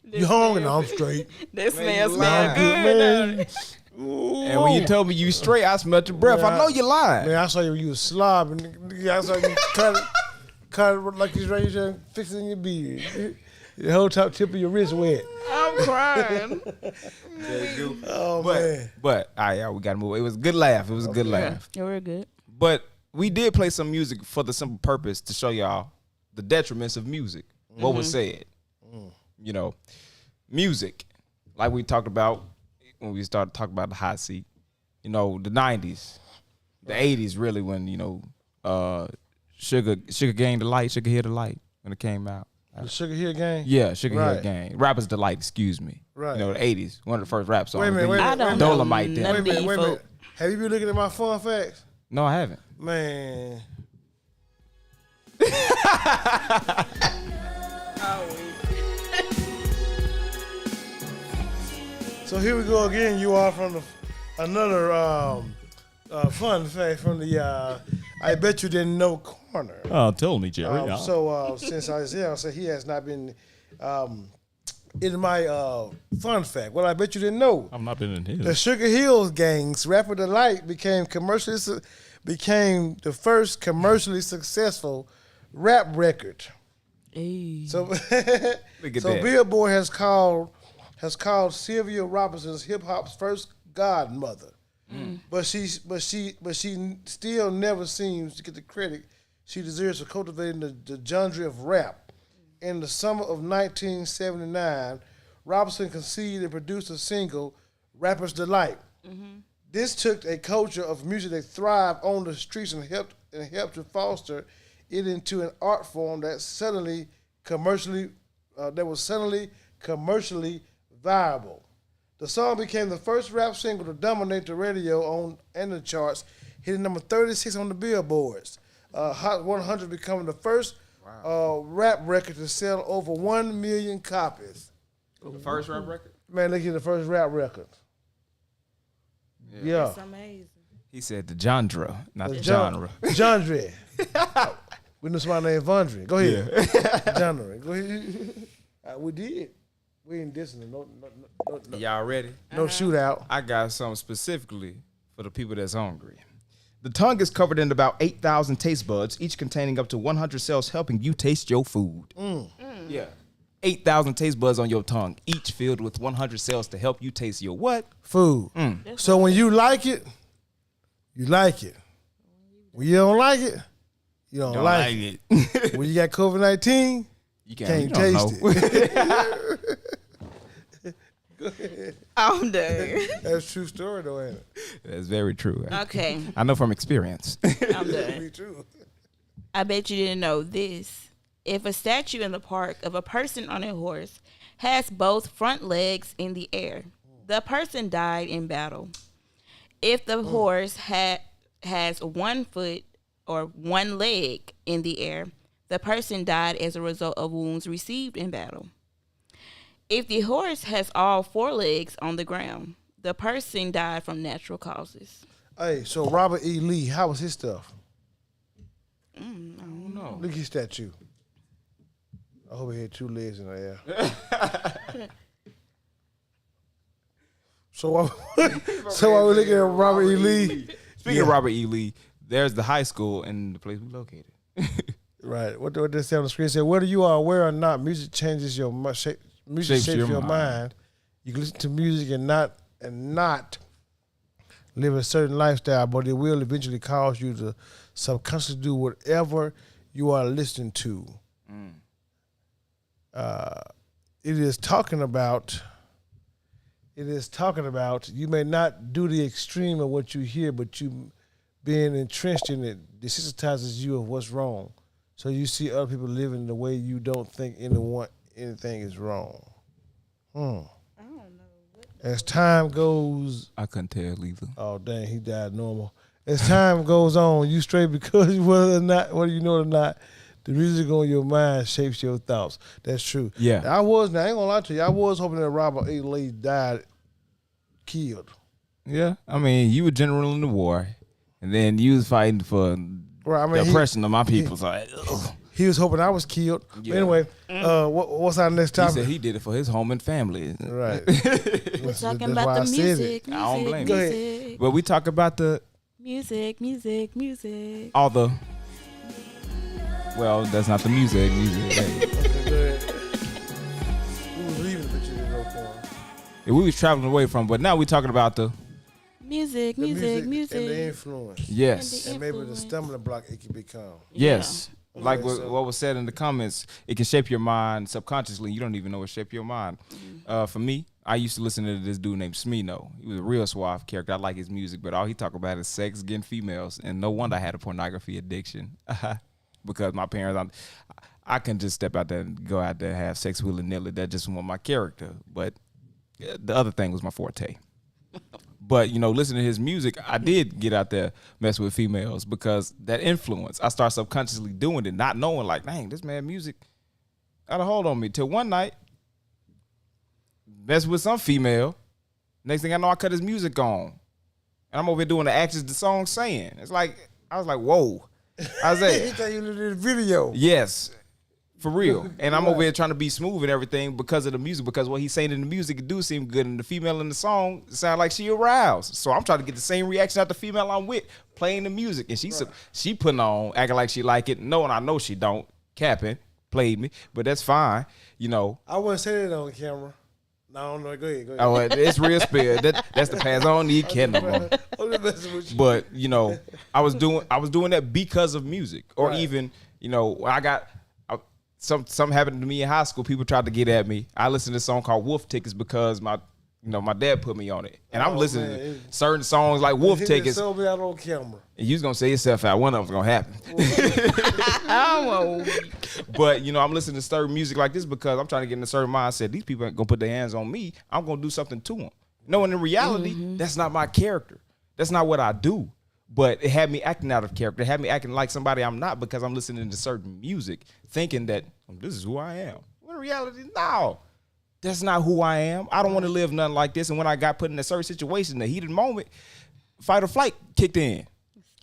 You hungry? No, I'm straight. That smell I'm good. man. And when you told me you straight, I smelled your breath. Man, I know you're lying. Man, I saw you was slobbing. I saw you cut it like you right here fixing your beard. The whole top tip of your wrist wet. I'm crying. Oh, man. But all right, we got to move. It was a good laugh. It was a good laugh. Yeah, we're good. But we did play some music for the simple purpose to show y'all the detriments of music. What was said. Music, like we talked about when we started talking about the hot seat. The 90s, the 80s really when, Sugar gained the light, Sugar Hear the Light when it came out. The Sugar Hill Gang? Yeah, Sugar Hill Gang. Rappers Delight, excuse me. Right. The 80s, one of the first rap songs. Wait a minute. I don't know Dolomite none of these Wait a minute. folk. Have you been looking at my fun facts? No, I haven't. Man. So here we go again. You are from another fun fact from the I bet you didn't know corner. Oh, tell me, Jerry. Since Isaiah said he has not been in my fun fact. Well, I bet you didn't know. I've not been in his. The Sugar Hill Gang's Rapper Delight became the first commercially successful rap record. Hey. So, Look at that. Billboard has called Sylvia Robinson's hip hop's first godmother. But she still never seems to get the credit she deserves for cultivating the genre of rap. In the summer of 1979, Robinson conceived and produced a single, Rapper's Delight. This took a culture of music that thrived on the streets and helped to foster it into an art form that was suddenly commercially viable. The song became the first rap single to dominate the radio and the charts, hitting number 36 on the billboards. Hot 100 becoming the first rap record to sell over 1 million copies. The first rap record? Man, look at the first rap record. Yeah. That's amazing. He said the genre, not the genre. Genre. We know somebody named Vondre. Go ahead. Yeah. Genre. Go ahead. We did. We ain't dissing. No. Y'all ready? No shootout. I got something specifically for the people that's hungry. The tongue is covered in about 8,000 taste buds, each containing up to 100 cells helping you taste your food. Yeah. 8,000 taste buds on your tongue, each filled with 100 cells to help you taste your what? Food. So when you like it, you like it. When you don't like it, you don't like it. When you got COVID-19, you can't taste it. I'm done. That's a true story, though, ain't it? That's very true. Okay. I know from experience. I'm done. Me too. I bet you didn't know this. If a statue in the park of a person on a horse has both front legs in the air, the person died in battle. If the horse has 1 foot or 1 leg in the air, the person died as a result of wounds received in battle. If the horse has all 4 legs on the ground, the person died from natural causes. Hey, so Robert E. Lee, how was his stuff? I don't know. Look at his statue. I hope he had 2 legs in the air. So while we're looking at Robert E. Lee. Speaking of Robert E. Lee, there's the high school in the place we located. Right. What they say on the screen said, whether you are aware or not, music changes your music shapes your mind. You can listen to music and not live a certain lifestyle, but it will eventually cause you to subconsciously do whatever you are listening to. It is talking about you may not do the extreme of what you hear, but you being entrenched in it desensitizes you of what's wrong. So you see other people living the way you don't think anything is wrong. I don't know. As time goes, I couldn't tell either. Oh dang, he died normal. As time goes on, you straight because whether you know it or not, the music on your mind shapes your thoughts. That's true. Yeah. I ain't gonna lie to you, I was hoping that Robert E. Lee killed. Yeah. I mean, you were general in the war, and then you was fighting for the oppression of my people. He was hoping I was killed. Yeah. But anyway, what's our next topic? He said he did it for his home and family. Right. We're talking about the music. I don't blame Go you. But we talk about the music. all the. Well, that's not the music. Okay, go ahead. We was leaving, but you didn't know for him. We was traveling away from, but now we're talking about the music. And the influence. yes, And maybe the stumbling block it can become. yes. Yeah. Like Okay, what was said in the comments, it can shape your mind subconsciously. You don't even know it shape your mind. For me, I used to listen to this dude named Smino. He was a real suave character. I like his music, but all he talked about is sex, getting females, and no wonder I had a pornography addiction. Because my parents, I can just step out there and go out there and have sex willy-nilly. That just wasn't my character. But the other thing was my forte. But, listening to his music, I did get out there mess with females because that influence, I start subconsciously doing it, not knowing like, dang, this man music got a hold on me. Till one night, mess with some female. Next thing I know, I cut his music on. And I'm over here doing the actions the song's saying. It's like, I was like, whoa. He thought you did the video. Yes, for real. And I'm over here trying to be smooth and everything because of the music, because what he's saying in the music, it do seem good. And the female in the song sound like she aroused. So I'm trying to get the same reaction out the female I'm with playing the music. And she putting on, acting like she like it. No, and I know she don't. Capping, played me. But that's fine, I wouldn't say that on camera. No, go ahead. Oh, it's real spill. That's the past. I don't need Ken no more. But I was doing that because of music, or even I got something happened to me in high school. People tried to get at me. I listened to a song called Wolf Tickets because my dad put me on it, and I'm listening to certain songs like Wolf Tickets. Sold me out on camera. And you was gonna say yourself out. One of them's gonna happen. But I'm listening to certain music like this because I'm trying to get in a certain mindset. These people ain't gonna put their hands on me. I'm gonna do something to them. And in reality, that's not my character. That's not what I do. But it had me acting out of character. It had me acting like somebody I'm not because I'm listening to certain music, thinking that this is who I am. When in reality, no. That's not who I am. I don't want to live nothing like this. And when I got put in a certain situation, the heated moment, fight or flight kicked in.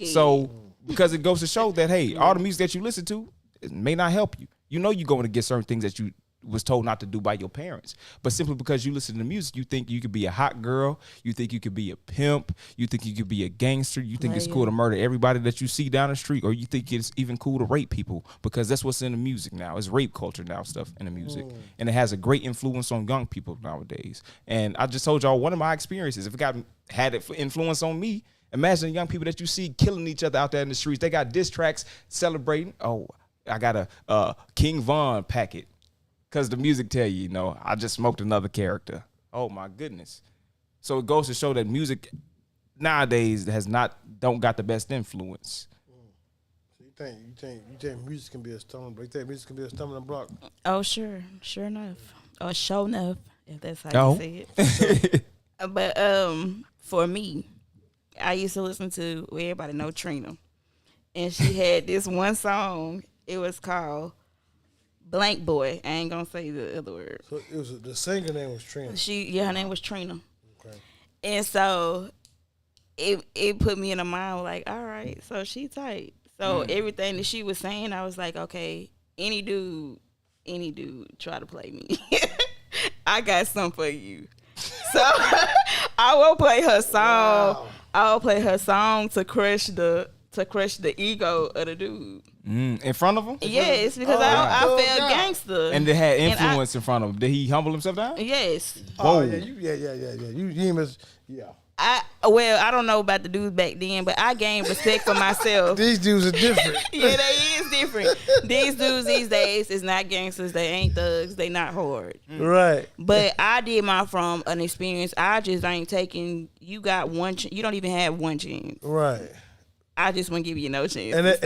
So because it goes to show that, hey, all the music that you listen to, it may not help you. You're going to get certain things that you was told not to do by your parents. But simply because you listen to music, you think you could be a hot girl. You think you could be a pimp. You think you could be a gangster. You think it's cool to murder everybody that you see down the street, or you think it's even cool to rape people because that's what's in the music now. It's rape culture now, stuff in the music. And it has a great influence on young people nowadays. And I just told y'all one of my experiences. If it had it influence on me, imagine the young people that you see killing each other out there in the streets. They got diss tracks celebrating. Oh, I got a King Von packet. Because the music tell you, I just smoked another character. Oh my goodness. So it goes to show that music nowadays don't got the best influence. So you think music can be a stumbling block? You think music can be a stumbling block? Oh, sure enough, or sure enough, if that's how you say it. But for me, I used to listen to everybody know Trina, and she had this one song. It was called Blank Boy. I ain't gonna say the other word. So it was the singer name was Trina. Her name was Trina. Okay. And so it put me in a mind like, all right, so she tight. So everything that she was saying, I was like, okay, any dude try to play me. I got something for you. So I will play her song. Wow. I will play her song to crush the ego of the dude. In front of him? Yes, because I felt gangster. And they had influence in front of him. Did he humble himself down? Yes. Oh, yeah. You must, yeah. I don't know about the dudes back then, but I gained respect for myself. These dudes are different. Yeah, they is different. These dudes these days is not gangsters. They ain't thugs. They not hard. Right. But I did mine from an experience. I just ain't taking. You got one. You don't even have one chance. Right. I just wouldn't give you no chance. And that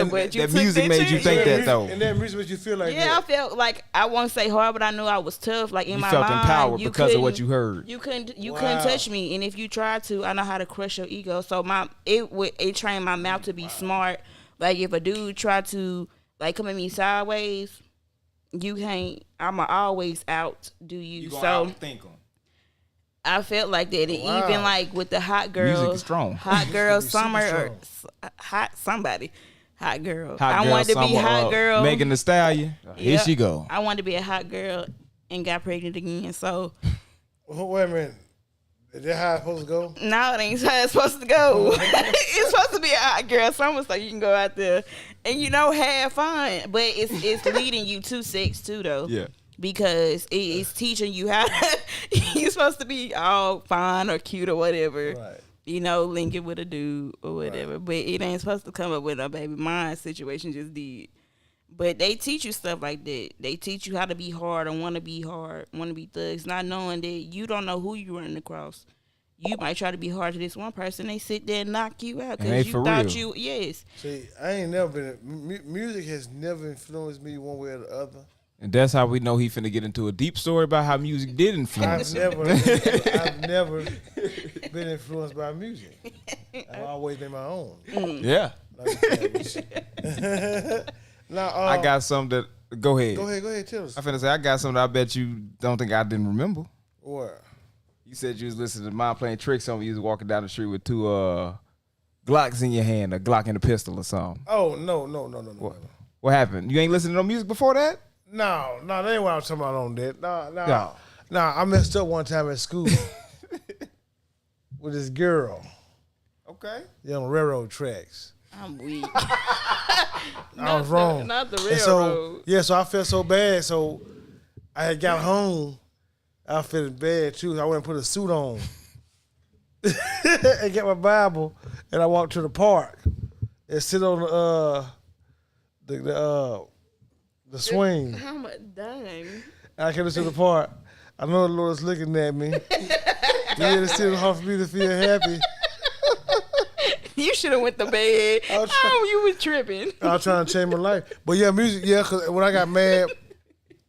music made you think that though. And that music made you feel like that. Yeah, I felt like I won't say hard, but I knew I was tough. Like in my mind, you felt empowered because of what you heard. You couldn't touch me, and if you tried to, I know how to crush your ego. So it trained my mouth to be smart. Like if a dude tried to like come at me sideways, you can't. I'ma always outdo you. You so think them. I felt like that. And even like with the hot girl, music is strong. Hot girl summer or hot girl. I wanted to be hot girl. Megan Thee Stallion. Here she go. I wanted to be a hot girl and got pregnant again. So wait a minute. Is that how it's supposed to go? No, it ain't how it's supposed to go. It's supposed to be a hot girl summer so you can go out there and have fun. But it's leading you to sex too though. Yeah. Because it's teaching you how you're supposed to be all fine or cute or whatever. Right. Linking with a dude or whatever. Right. But it ain't supposed to come up with a baby. My situation just did. But they teach you stuff like that. They teach you how to be hard and want to be thugs, not knowing that you don't know who you're running across. You might try to be hard to this one person. They sit there and knock you out because you thought you, yes. See, I ain't never been, music has never influenced me one way or the other. And that's how we know he finna get into a deep story about how music did influence him. I've never been influenced by music. I've always been my own. Yeah. Now, I got something that. Go ahead. Go ahead. Tell us. I finna say I got something I bet you don't think I didn't remember. What? You said you was listening to Mom playing tricks on me. You was walking down the street with two Glocks in your hand, a Glock and a pistol or something. Oh no. What happened? You ain't listening to no music before that? No, that ain't what I was talking about on that. No, I messed up one time at school with this girl. Okay. On railroad tracks. I'm weak. I was wrong. Not the railroad. So I felt so bad. So I had got home. I felt bad too. So I went and put a suit on and got my Bible, and I walked to the park and sit on the swing. How much? Dang. I came to the park. I know the Lord's looking at me. It's still hard for me to feel happy. You should have went to bed. You was tripping. I was trying to change my life. But yeah, music, because when I got mad,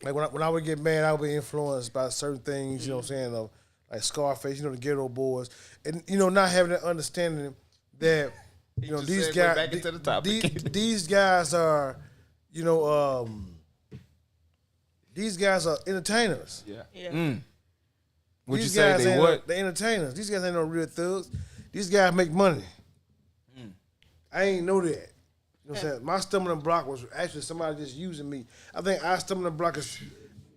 like when I would get mad, I would be influenced by certain things, you know what I'm saying, of like Scarface, the Ghetto Boys. And, not having that understanding that, these guys, back into the topic. these guys are, these guys are entertainers. Yeah. Would these you say guys they what? They're entertainers. These guys ain't no real thugs. These guys make money. I ain't know that. You know what I'm saying? My stumbling block was actually somebody just using me. I think our stumbling block is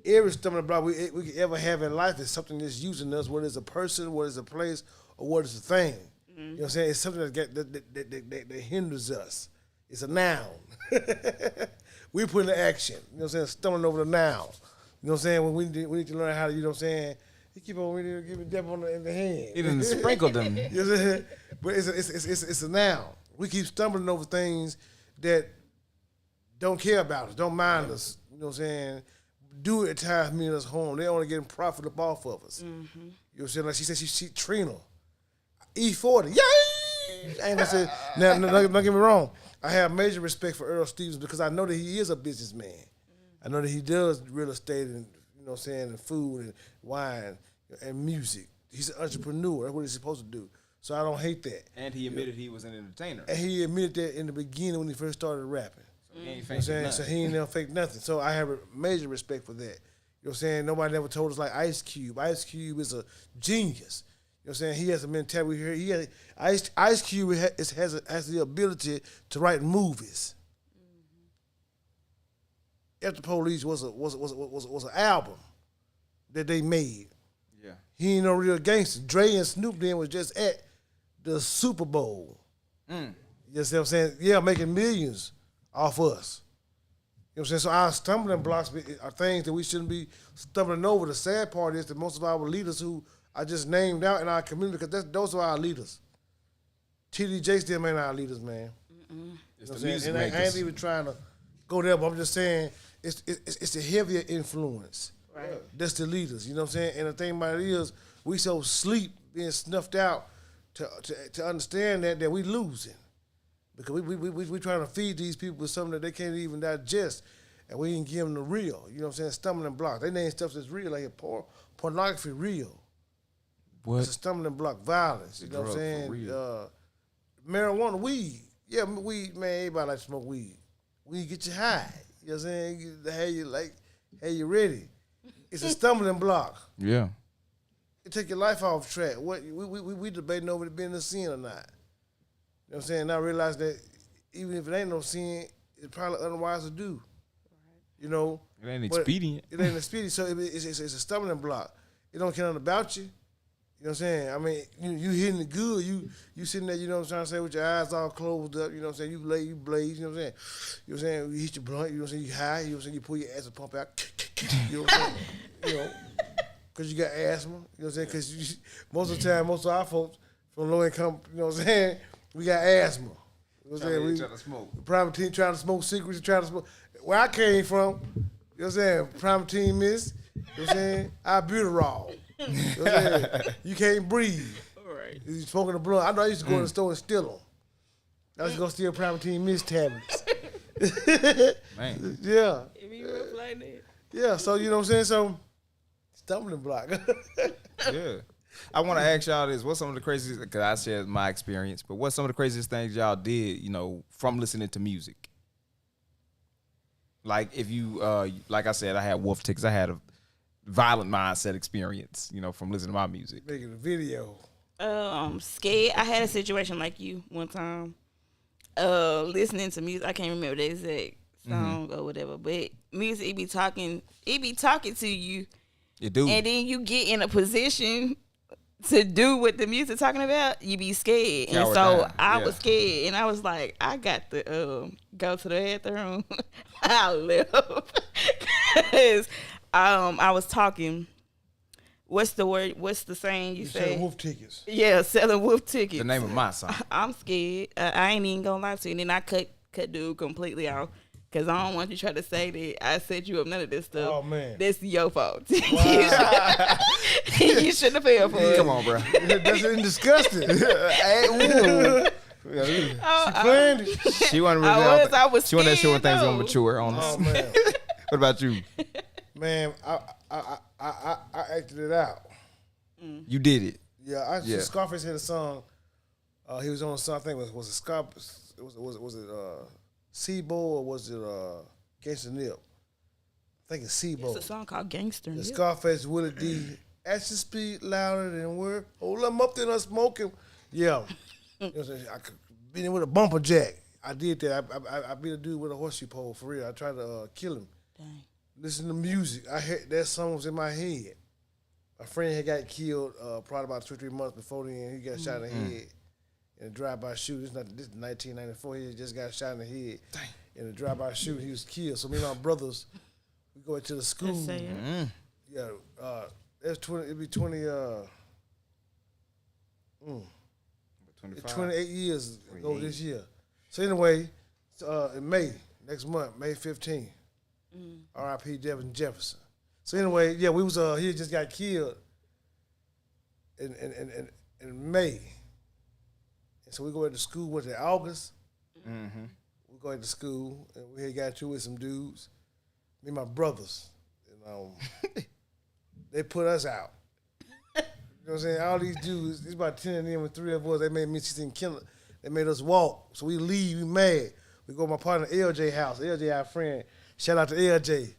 every stumbling block we could ever have in life is something that's using us, whether it's a person, whether it's a place, or whether it's a thing. You know what I'm saying? It's something that hinders us. It's a noun. We put in action. You know what I'm saying? Stumbling over the noun. You know what I'm saying? When we need to learn how to, you know what I'm saying? He keep on giving devil in the hand. He didn't sprinkle them. You know what I'm saying? But it's a noun. We keep stumbling over things that don't care about us, don't mind us. You know what I'm saying? do it at times mean us harm. They only getting profit up off of us. Mm-hmm. You know what I'm saying? Like she said, she Trina, E40, yay! I ain't gonna say now. Don't get me wrong. I have major respect for Earl Stevens because I know that he is a businessman. I know that he does real estate and what I'm saying, and food and wine and music. He's an entrepreneur. That's what he's supposed to do. So I don't hate that. And he admitted he was an entertainer. And he admitted that in the beginning when he first started rapping. So he ain't faked nothing. So he ain't never faked nothing. So I have a major respect for that. You know what I'm saying? Nobody never told us like Ice Cube. Ice Cube is a genius. You know what I'm saying? He has a mentality here. He has Ice Cube has the ability to write movies. After Police was an album that they made. Yeah. He ain't no real gangster. Dre and Snoop then was just at the Super Bowl. You see what I'm saying? Yeah, making millions off us. You know what I'm saying? So our stumbling blocks are things that we shouldn't be stumbling over. The sad part is that most of our leaders who I just named out in our community, because those are our leaders. TDJ still ain't our leaders, man. It's you know the music makers. I ain't even trying to go there, but I'm just saying it's a heavier influence. Right. That's the leaders, you know what I'm saying? And the thing about it is, we so sleep being snuffed out to understand that we losing. Because we trying to feed these people with something that they can't even digest, and we ain't give them the real. You know what I'm saying? Stumbling block. They name stuff that's real, like pornography real. What? It's a stumbling block. Violence. You know what I'm saying? Marijuana, weed. Yeah, weed, man, everybody like to smoke weed. Weed get you high. You know what I'm saying? Hey, you ready. It's a stumbling block. Yeah. It take your life off track. What we debating over it being a sin or not. You know what I'm saying? Now I realize that even if it ain't no sin, it's probably unwise to do. You know? It ain't expedient. It ain't expedient, so it's a stumbling block. It don't care nothing about you. You know what I'm saying? I mean, you hitting it good. You sitting there, you know what I'm trying to say, with your eyes all closed up, you know what I'm saying? You blaze, you know what I'm saying? You know what I'm saying? You hit your blunt, you know what I'm saying? You high, you know what I'm saying? You pull your ass and pump out. You know what I'm saying? You know, because you got asthma, you know what I'm saying? Because most of the time, most of our folks from low income, you know what I'm saying? We got asthma. You know what I'm saying? Trying to smoke. The private team trying to smoke cigarettes, trying to smoke. Where I came from, you know what I'm saying? Private team miss, you know what I'm saying? Albuterol. You know what I'm saying? You can't breathe. All right. You smoking the blunt. I know I used to go to the store and steal them. I used to go steal Private Team Miss tablets. Man. Yeah. If you rough like that. Yeah, so you know what I'm saying? So, stumbling block. Yeah. I want to ask y'all this. What's some of the craziest, because I shared my experience, but what's some of the craziest things y'all did, you know, from listening to music? Like if you, like I said, I had wolf ticks. I had a violent mindset experience, you know, from listening to my music. Making a video. Scared. I had a situation like you one time. Listening to music. I can't remember the exact song or whatever, but music, it be talking to you. It do. And then you get in a position to do what the music talking about, you be scared. Cower and so down. I Yeah. was scared, and I was like, I got to go to the bathroom. I left because I was talking. What's the word? What's the saying you say? Selling wolf tickets. Yeah, selling wolf tickets. The name of my song. I'm scared. I ain't even gonna lie to you. And then I cut dude completely off. Cause I don't want you to try to say that I set you up. None of this stuff. Oh man, that's your fault. Wow. You shouldn't have failed for it. Come on, bro. That's disgusting. Hey, ooh. She planned it. She wanted I was she wanted to show when things scared, gonna though. mature on us. Oh man, What about you? man, I acted it out. You did it. Yeah, Yeah. Scarface had a song. He was on a song. I think was it Scarface? Was it Seabo or was it Gangsta Nip? I think it's Seabo. It's a song called Gangster. The Scarface Willie D. Action speed louder than word. Hold them up there, smoking. Yeah. You know what I'm saying? I could beat him with a bumper jack. I did that. I beat a dude with a horseshoe pole for real. I tried to kill him. Dang. Listen to music. I heard that song was in my head. My friend had got killed probably about 2 or 3 months before then. He got shot in the head in a drive-by shooting. This is 1994. He just got shot in the head in a drive-by shooting. He was killed. So me and my brothers, we go into the school. Yeah, that's 20. It'd be 20. 28 years ago this year. So anyway, in May next month, May 15th, R.I.P. Devin Jefferson. So anyway, yeah, we was he just got killed in May. And so we go into school, went to August. Mm-hmm. We go into school, and we had got into with some dudes, me and my brothers. And they put us out. You know what I'm saying? All these dudes, there's about 10 of them and 3 of us, they made me see killing. They made us walk. So we leave, we mad. We go to my partner LJ house. LJ, our friend. Shout out to LJ.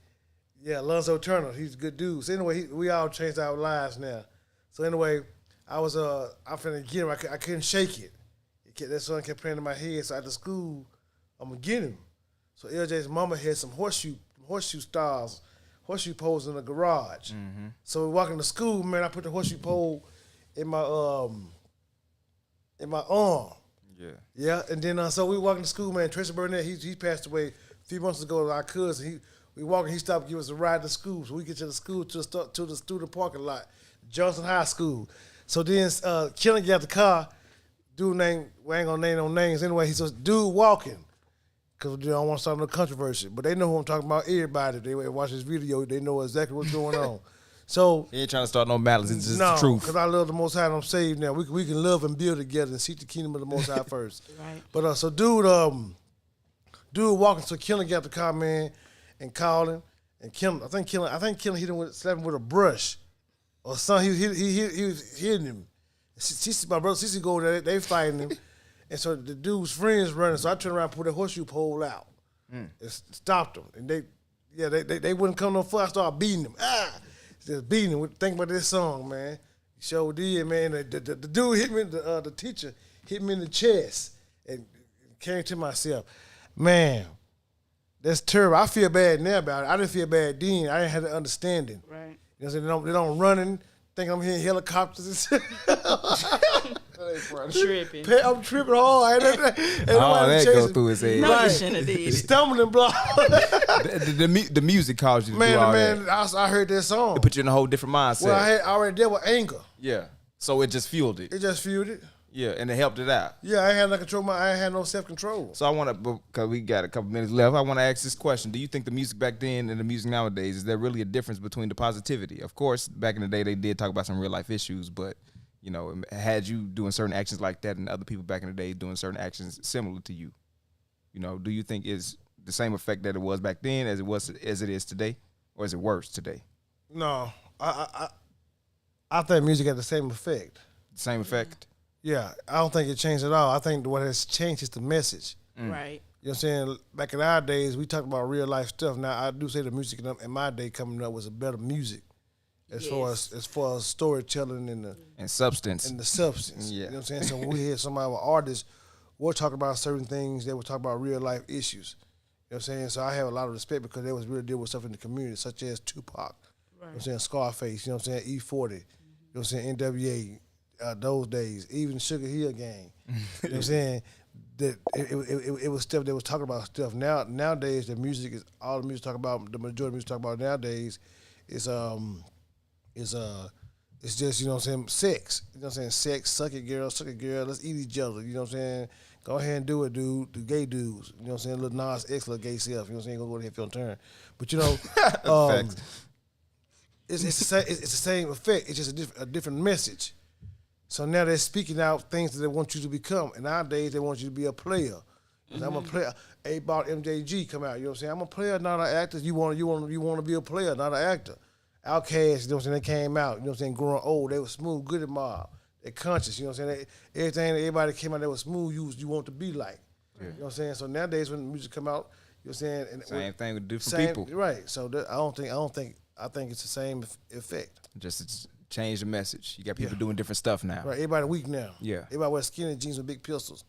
Yeah, Lonzo Turner. He's a good dude. So anyway, we all changed our lives now. So anyway, I'm finna get him. I couldn't shake it. That song kept playing in my head. So after school, I'm gonna get him. So LJ's mama had some horseshoe poles in the garage. Mm-hmm. So we walking to school, man. I put the horseshoe pole in my arm. Yeah. And then so we walking to school, man. Tracy Burnett, he passed away a few months ago. Our cousin, we walking. He stopped to give us a ride to school. So we get to the school to the student parking lot, Johnson High School. So then Killen got the car. Dude named, we ain't gonna name no names anyway. He says, dude walking. Because they don't want to start no controversy. But they know who I'm talking about. Everybody, they watch this video, they know exactly what's going on. So he ain't trying to start no malice. It's just the truth. Because I love the Most High and I'm saved now. We can love and build together and seek the kingdom of the Most High first. Right. But so dude walking, so Killen got the car, man, and calling. And Killen, I think Killen hit him slapped him with a brush or something. He was hitting him. My brother Cece go there, they fighting him. And so the dude's friends running. So I turned around and pulled the horseshoe pole out. And stopped them. And they wouldn't come no further. I started beating them. Just beating them. Think about this song, man. He sure did, man. The dude hit me, the teacher hit me in the chest and came to myself. Man, that's terrible. I feel bad now about it. I didn't feel bad then. I didn't have the understanding. Right. You know what I'm saying? They don't running. Think I'm hearing helicopters. Tripping. I'm tripping hard. All that go through his head. No, you shouldn't have did. Stumbling block. the music caused you to do all that. I heard that song. It put you in a whole different mindset. Well, I already dealt with anger. Yeah. So it just fueled it. It just fueled it. Yeah, and it helped it out. Yeah, I had no control. I had no self-control. So I want to, because we got a couple minutes left, I want to ask this question. Do you think the music back then and the music nowadays, is there really a difference between the positivity? Of course, back in the day, they did talk about some real-life issues, but, you know, had you doing certain actions like that and other people back in the day doing certain actions similar to you, you know, do you think is the same effect that it was back then as it is today, or is it worse today? No, I think music had the same effect. The same effect? Yeah, I don't think it changed at all. I think what has changed is the message. Right. You know what I'm saying? Back in our days, we talked about real life stuff. Now, I do say the music in my day coming up was a better music as far as storytelling and substance. And the substance. Yeah. You know what I'm saying? So when we hear some of our artists, we'll talk about certain things, they will talk about real life issues. You know what I'm saying? So I have a lot of respect because they was really dealing with stuff in the community, such as Tupac. Right. You know what I'm saying? Scarface, you know what I'm saying? E40, you know what I'm saying? NWA. Those days, even Sugar Hill Gang, you know what I'm saying? That it was stuff they was talking about stuff. Nowadays the music is all the music talk about. The majority of music talk about nowadays is it's just, you know what I'm saying, sex. You know what I'm saying? Sex, suck it girl, let's eat each other. You know what I'm saying? Go ahead and do it, dude. The gay dudes. You know what I'm saying? Little Nas X, little gay self. You know what I'm saying? Go ahead if you don't turn. But you know, it's the same effect. It's just a different message. So now they're speaking out things that they want you to become. And nowadays they want you to be a player. I'm a player. A-Ball MJG come out. You know what I'm saying? I'm a player, not an actor. You want to be a player, not an actor. Outkast, you know what I'm saying? They came out. You know what I'm saying? Growing old, they were smooth, good at mob. They're conscious. You know what I'm saying? Everything everybody came out that was smooth, you want to be like. Yeah. You know what I'm saying? So nowadays when the music come out, you know what I'm saying? And same thing with different people. Right. So I think it's the same effect. Just change the message. You got people doing different stuff now. Right. Everybody weak now. Yeah. Everybody wear skinny jeans with big pistols.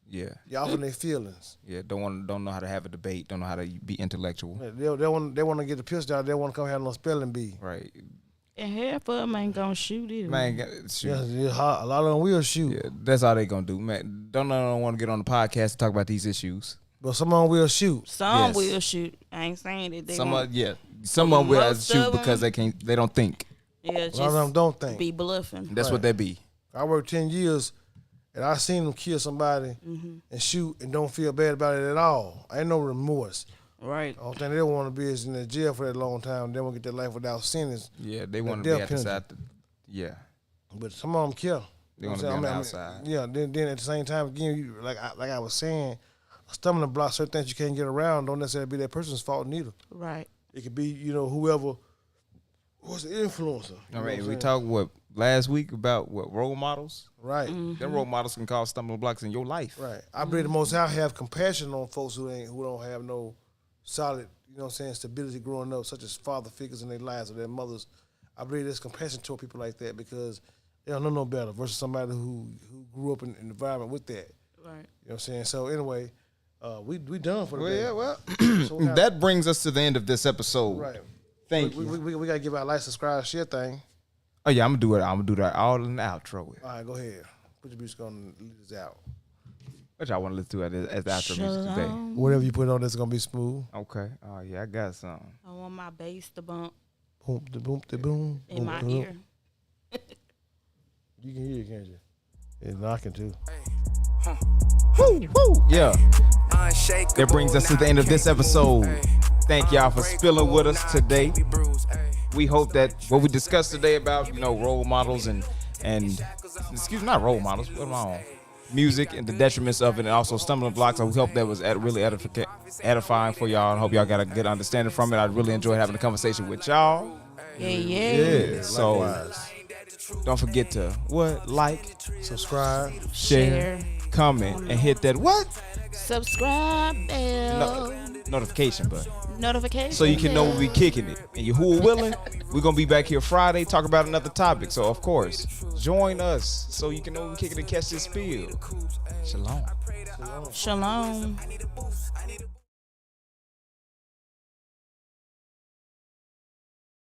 Yeah. Y'all from their feelings. Yeah. Don't know how to have a debate. Don't know how to be intellectual. Yeah, they want to get the pistol out. They want to come have no spelling bee. Right. And half of them ain't gonna shoot either. Man, shoot. Yeah, a lot of them will shoot. Yeah, that's all they gonna do. Man, don't want to get on the podcast to talk about these issues. But some of them will shoot. Some will shoot. I ain't saying that they won't. Some of them will shoot because they don't think. Yeah, a lot of them don't think. Be bluffing. That's what they be. I worked 10 years, and I seen them kill somebody and shoot and don't feel bad about it at all. I ain't no remorse. Right. The only thing they don't want to be is in the jail for that long time. They won't get their life without sentence. Yeah, they want to be at the side. Yeah. But some of them kill. They want to be on the outside. Yeah. Then at the same time, again, you, like I was saying, a stumbling block, certain things you can't get around don't necessarily be that person's fault neither. Right. It could be, whoever was the influencer. All right, we talked last week about role models. Right. Mm-hmm. Them role models can cause stumbling blocks in your life. Right. I believe the Most High have compassion on folks who don't have no solid, stability growing up, such as father figures in their lives or their mothers. I believe there's compassion toward people like that because they don't know no better versus somebody who grew up in an environment with that. Right. You know what I'm saying? So anyway, we done for the day. Yeah, well, so that brings us to the end of this episode. Right. Thank you. We gotta give our like, subscribe, share thing. Oh yeah, I'm gonna do it. I'm gonna do that all in the outro. All right, go ahead. Put your music on and lead us out. What y'all want to listen to as the outro music today? Whatever you put on, that's gonna be smooth. Okay. Oh yeah, I got some. I want my bass to bump Boom, the boom, the boom. in boom, my boom. ear. You can hear it, can't you? It's knocking too. Woo, woo. Yeah. That brings us to the end of this episode. Thank y'all for spilling with us today. We hope that what we discussed today about role models and not role models, what am I on? Music and the detriments of it, and also stumbling blocks. I hope that was really edifying for y'all. I hope y'all got a good understanding from it. I really enjoyed having a conversation with y'all. Yeah. So Likewise. don't forget to like, Subscribe, share, comment, and hit that Subscribe bell. notification button. Notification. So you can know when we kicking it. And who are willing, we're going to be back here Friday, talk about another topic. So, of course, join us so you can know when we kicking and catch this spiel. Shalom. Shalom.